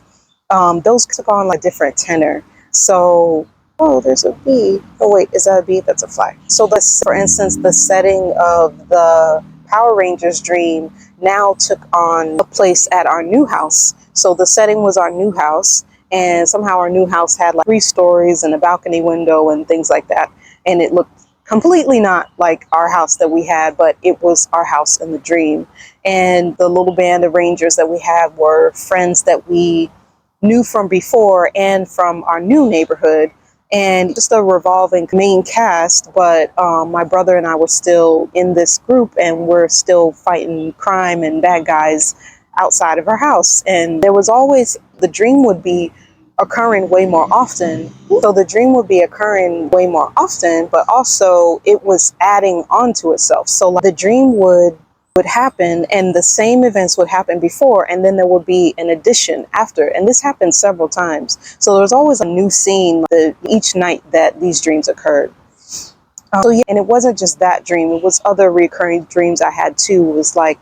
those took on like different tenor. So, oh, there's a bee. Oh, wait, is that a bee? That's a fly. So this, for instance, the setting of the Power Rangers dream now took on a place at our new house. So the setting was our new house, and somehow our new house had like 3 stories and a balcony window and things like that. And it looked completely not like our house that we had, but it was our house in the dream. And the little band of Rangers that we had were friends that we knew from before and from our new neighborhood. and just a revolving main cast. But my brother and I were still in this group, and we're still fighting crime and bad guys outside of our house. And there was always, the dream would be occurring way more often. So the dream would be occurring way more often, but also it was adding on to itself. So like, the dream would happen and the same events would happen before, and then there would be an addition after, and this happened several times. So there was always a new scene each night that these dreams occurred. So yeah, and it wasn't just that dream, it was other recurring dreams I had too. It was like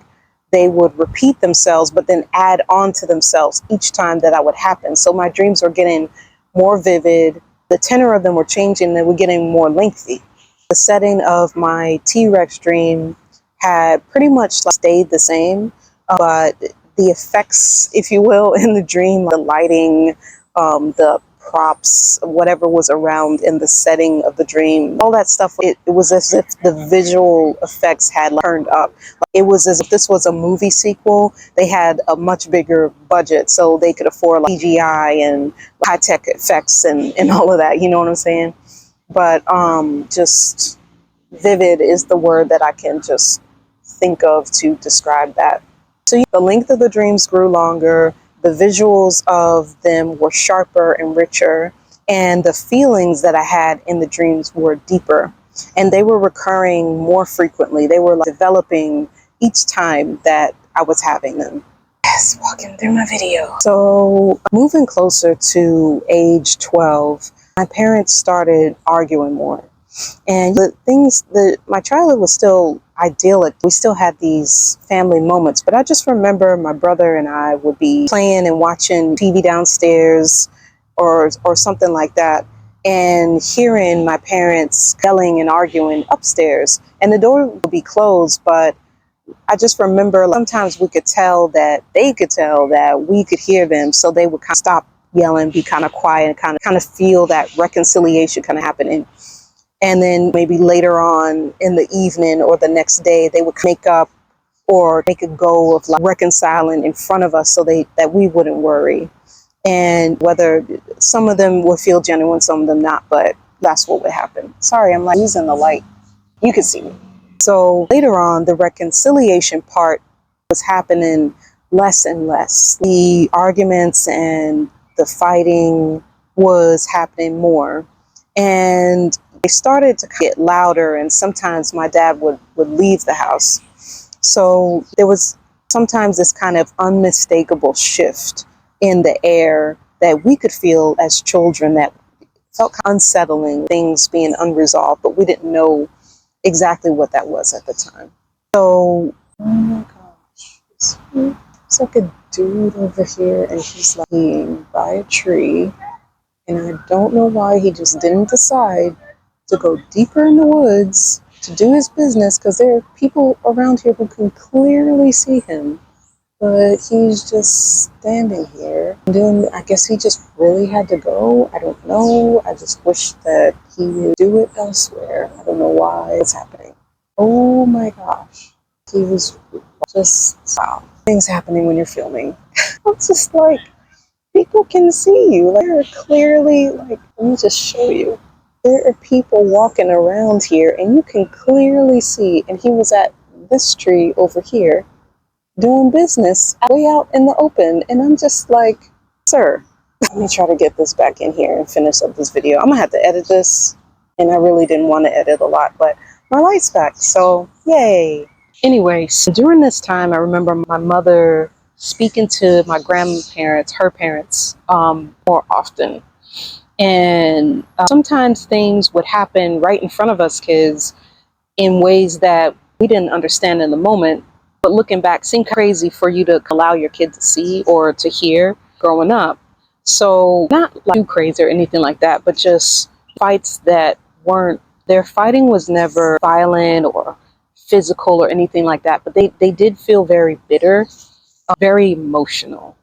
they would repeat themselves but then add on to themselves each time that would happen. So my dreams were getting more vivid, the tenor of them were changing, they were getting more lengthy. The setting of my T-Rex dream had pretty much stayed the same, but the effects, if you will, in the dream, the lighting, the props, whatever was around in the setting of the dream, all that stuff, it was as if the visual effects had turned up. It was as if this was a movie sequel. They had a much bigger budget, so they could afford like CGI and high-tech effects and all of that, you know what I'm saying? But just vivid is the word that I can just think of to describe that. So the length of the dreams grew longer, the visuals of them were sharper and richer, and the feelings that I had in the dreams were deeper, and they were recurring more frequently. They were like developing each time that I was having them. Yes, walking through my video. So moving closer to age 12, my parents started arguing more. And my childhood was still idyllic. We still had these family moments, but I just remember my brother and I would be playing and watching TV downstairs or something like that, and hearing my parents yelling and arguing upstairs, and the door would be closed, but I just remember sometimes we could tell that they could tell that we could hear them, so they would kind of stop yelling, be kind of quiet, and kind of feel that reconciliation kind of happening. And then maybe later on in the evening or the next day, they would make up or make a go of like reconciling in front of us so that we wouldn't worry. And whether some of them would feel genuine, some of them not, but that's what would happen. Sorry, I'm like using the light. You can see me. So later on, the reconciliation part was happening less and less. The arguments and the fighting was happening more. And they started to get louder, and sometimes my dad would leave the house. So there was sometimes this kind of unmistakable shift in the air that we could feel as children that felt unsettling, things being unresolved, but we didn't know exactly what that was at the time. So, oh my gosh, it's like a dude over here, and he's like being by a tree, and I don't know why he just didn't decide to go deeper in the woods to do his business, because there are people around here who can clearly see him, but he's just standing here doing, I guess he just really had to go. I don't know. I just wish that he would do it elsewhere. I don't know why it's happening. Oh my gosh. He was just, wow. Things happening when you're filming. It's just like, people can see you. Like, they're clearly, like, let me just show you. There are people walking around here, and you can clearly see, and he was at this tree over here doing business way out in the open, and I'm just like, sir, let me try to get this back in here and finish up this video. I'm gonna have to edit this, and I really didn't want to edit a lot, but my light's back, so yay. Anyway, so during this time, I remember my mother speaking to my grandparents, her parents, more often. And sometimes things would happen right in front of us kids in ways that we didn't understand in the moment, but looking back seemed crazy for you to allow your kid to see or to hear growing up. So not like too crazy or anything like that, but just fights that weren't, their fighting was never violent or physical or anything like that, but they did feel very bitter, very emotional.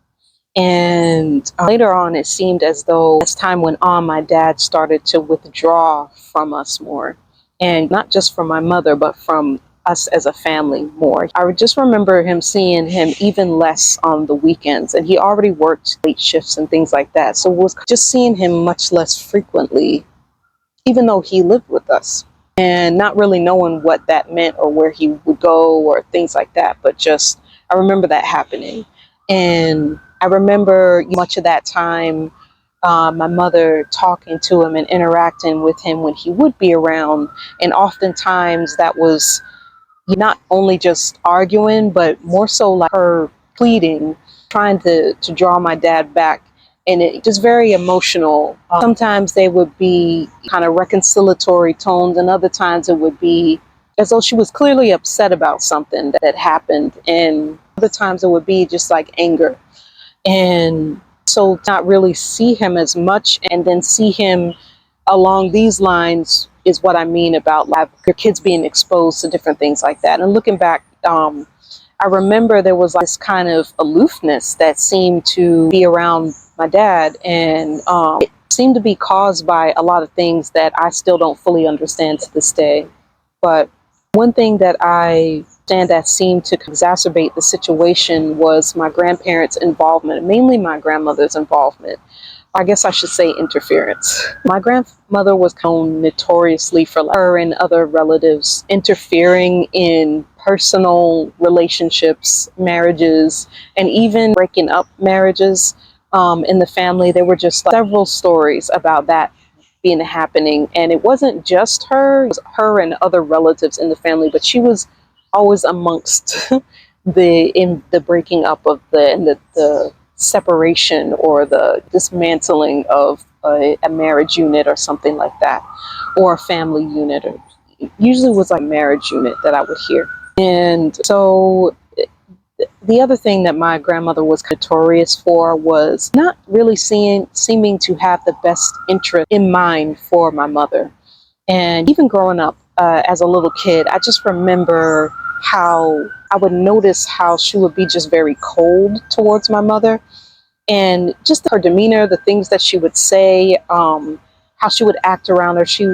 And later on, it seemed as though as time went on, my dad started to withdraw from us more. And not just from my mother, but from us as a family more. I would just remember seeing him even less on the weekends. And he already worked late shifts and things like that. So it was just seeing him much less frequently even though he lived with us, and not really knowing what that meant or where he would go or things like that. But just, I remember that happening. And I remember much of that time, my mother talking to him and interacting with him when he would be around. And oftentimes that was not only just arguing, but more so like her pleading, trying to draw my dad back. And it just very emotional. Sometimes they would be kind of reconciliatory tones, and other times it would be as though she was clearly upset about something that happened. And other times it would be just like anger. And so to not really see him as much and then see him along these lines is what I mean about like your kids being exposed to different things like that. And looking back, I remember there was this kind of aloofness that seemed to be around my dad, and it seemed to be caused by a lot of things that I still don't fully understand to this day. But one thing that I understand that seemed to exacerbate the situation was my grandparents' involvement, mainly my grandmother's involvement. I guess I should say interference. My grandmother was known notoriously for her and other relatives interfering in personal relationships, marriages, and even breaking up marriages in the family. There were just several stories about that being happening. And it wasn't just her, it was her and other relatives in the family, but she was always amongst the breaking up of the separation or the dismantling of a marriage unit or something like that, or a family unit, or it usually was like a marriage unit that I would hear. And so the other thing that my grandmother was notorious for was not really seeming to have the best interest in mind for my mother. And even growing up as a little kid, I just remember how I would notice how she would be just very cold towards my mother, and just her demeanor, the things that she would say, how she would act around her. She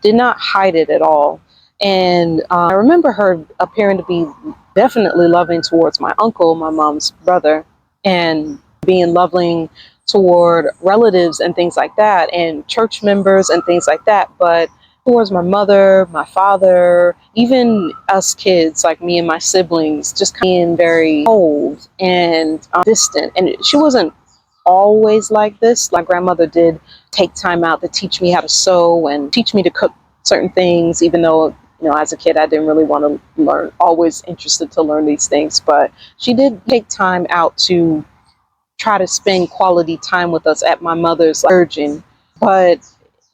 did not hide it at all. And I remember her appearing to be definitely loving towards my uncle, my mom's brother, and being loving toward relatives and things like that, and church members and things like that. But towards my mother, my father, even us kids, like me and my siblings, just being very cold and distant. And she wasn't always like this. My grandmother did take time out to teach me how to sew and teach me to cook certain things, even though, as a kid, I didn't really want to learn, always interested to learn these things. But she did take time out to try to spend quality time with us at my mother's urging. But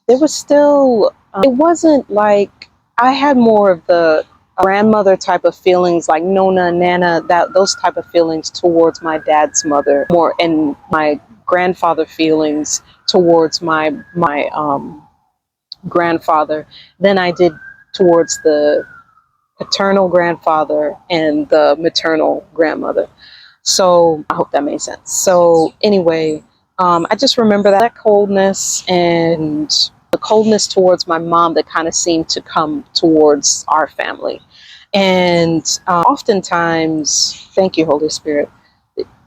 there was still, it wasn't like, I had more of the grandmother type of feelings, like Nona, Nana, those type of feelings towards my dad's mother, more, and my grandfather feelings towards my grandfather than I did towards the paternal grandfather and the maternal grandmother. So I hope that made sense. So anyway, I just remember that coldness and the coldness towards my mom that kind of seemed to come towards our family. And oftentimes, thank you, Holy Spirit.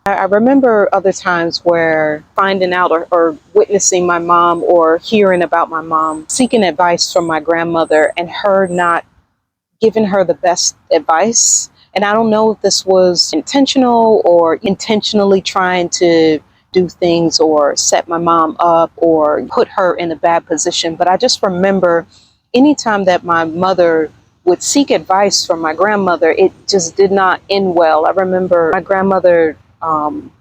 I remember other times where finding out or witnessing my mom or hearing about my mom seeking advice from my grandmother and her not giving her the best advice. And I don't know if this was intentional or intentionally trying to do things or set my mom up or put her in a bad position. But I just remember anytime that my mother would seek advice from my grandmother, it just did not end well. I remember my grandmother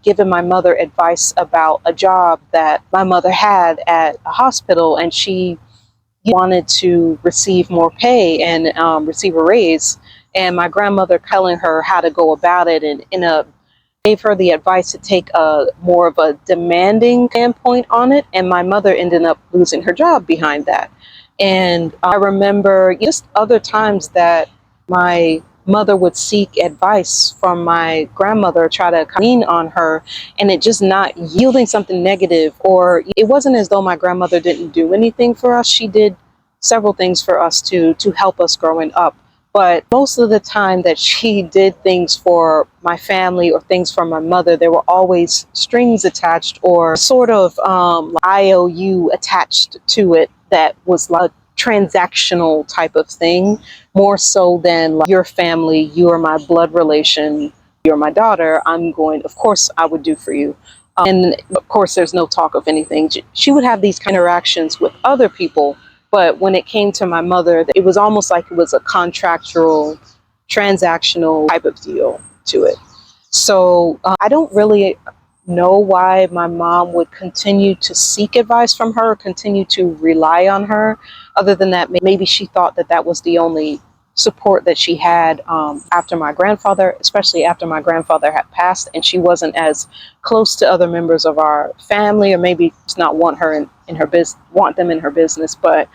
giving my mother advice about a job that my mother had at a hospital, and she wanted to receive more pay and receive a raise. And my grandmother telling her how to go about it, and gave her the advice to take a more of a demanding standpoint on it. And my mother ended up losing her job behind that. And I remember just other times that my mother would seek advice from my grandmother, try to lean on her, and it just not yielding something negative. Or it wasn't as though my grandmother didn't do anything for us. She did several things for us to help us growing up. But most of the time that she did things for my family or things for my mother, there were always strings attached or sort of IOU attached to it that was like a transactional type of thing, more so than like, your family, you are my blood relation, you're my daughter, I'm going, of course I would do for you. And of course there's no talk of anything. She would have these interactions with other people, but when it came to my mother, it was almost like it was a contractual, transactional type of deal to it. So I don't really know why my mom would continue to seek advice from her, continue to rely on her. Other than that, maybe she thought that that was the only support that she had after my grandfather, especially after my grandfather had passed, and she wasn't as close to other members of our family, or maybe just not want her in her business, want them in her business. But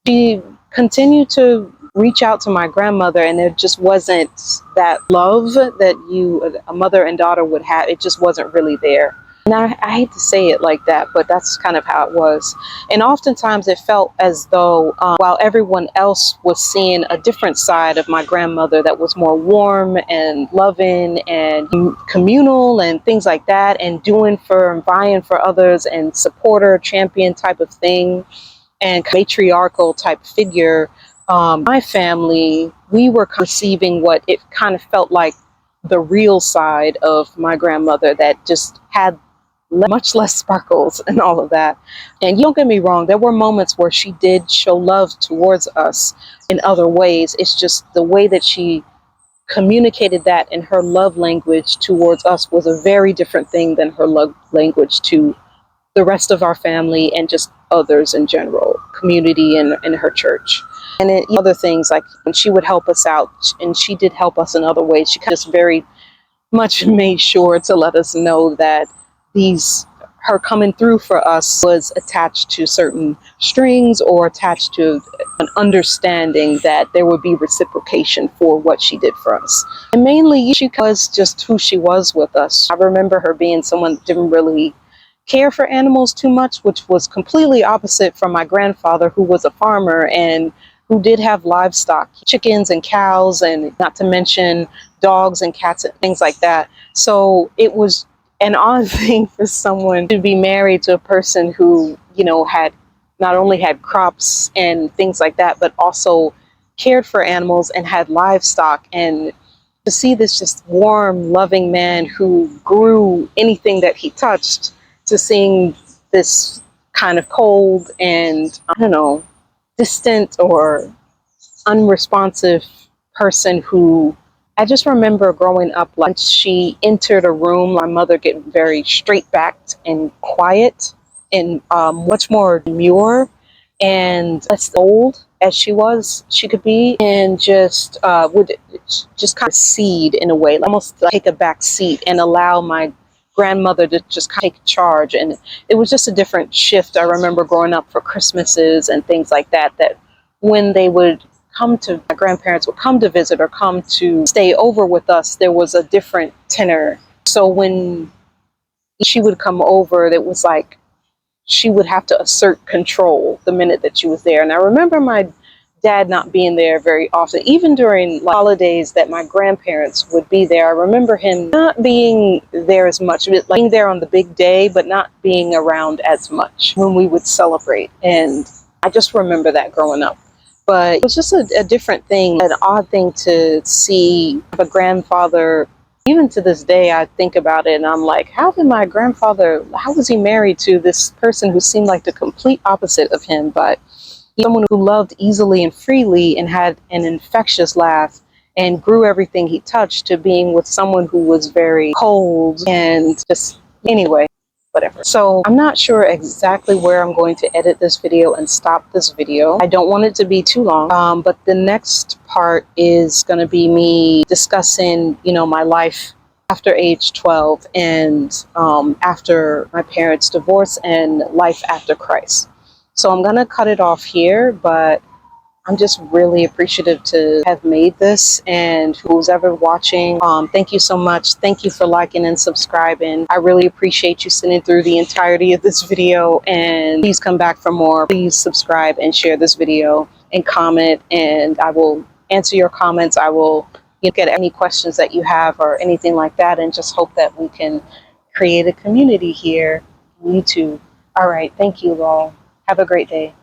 she continued to reach out to my grandmother, and there just wasn't that love that a mother and daughter would have. It just wasn't really there. And I hate to say it like that, but that's kind of how it was. And oftentimes it felt as though while everyone else was seeing a different side of my grandmother that was more warm and loving and communal and things like that, and doing for and buying for others and supporter, champion type of thing, and matriarchal type figure, my family, we were receiving what it kind of felt like the real side of my grandmother that just had much less sparkles and all of that. And you don't get me wrong, there were moments where she did show love towards us in other ways. It's just the way that she communicated that in her love language towards us was a very different thing than her love language to the rest of our family and just others in general, community and in her church. And then other things, like when she would help us out, and she did help us in other ways, she just very much made sure to let us know that her coming through for us was attached to certain strings or attached to an understanding that there would be reciprocation for what she did for us. And mainly she was just who she was with us. I remember her being someone that didn't really care for animals too much, which was completely opposite from my grandfather, who was a farmer and who did have livestock, chickens and cows, and not to mention dogs and cats and things like that. So it was an odd thing for someone to be married to a person who, had not only had crops and things like that, but also cared for animals and had livestock. And to see this just warm, loving man who grew anything that he touched, to seeing this kind of cold and, I don't know, distant or unresponsive person who I just remember growing up, like once she entered a room, my mother get very straight backed and quiet and much more demure and less old as she could be, and just would just kind of cede in a way, almost like take a back seat and allow my grandmother to just take charge. And it was just a different shift. I remember growing up for Christmases and things like that, that when my grandparents would come to visit or come to stay over with us, there was a different tenor. So when she would come over, it was like she would have to assert control the minute that she was there. And I remember my dad not being there very often, even during holidays that my grandparents would be there. I remember him not being there as much, like being there on the big day, but not being around as much when we would celebrate. And I just remember that growing up. But it was just a different thing, an odd thing to see a grandfather. Even to this day, I think about it and I'm like, how was he married to this person who seemed like the complete opposite of him, but someone who loved easily and freely and had an infectious laugh and grew everything he touched, to being with someone who was very cold and just, anyway, whatever. So I'm not sure exactly where I'm going to edit this video and stop this video. I don't want it to be too long, but the next part is going to be me discussing, my life after age 12 and after my parents' divorce and life after Christ. So I'm going to cut it off here, but I'm just really appreciative to have made this, and who's ever watching, thank you so much. Thank you for liking and subscribing. I really appreciate you sitting through the entirety of this video, and please come back for more. Please subscribe and share this video and comment, and I will answer your comments. I will get any questions that you have or anything like that, and just hope that we can create a community here on YouTube. All right. Thank you all. Have a great day.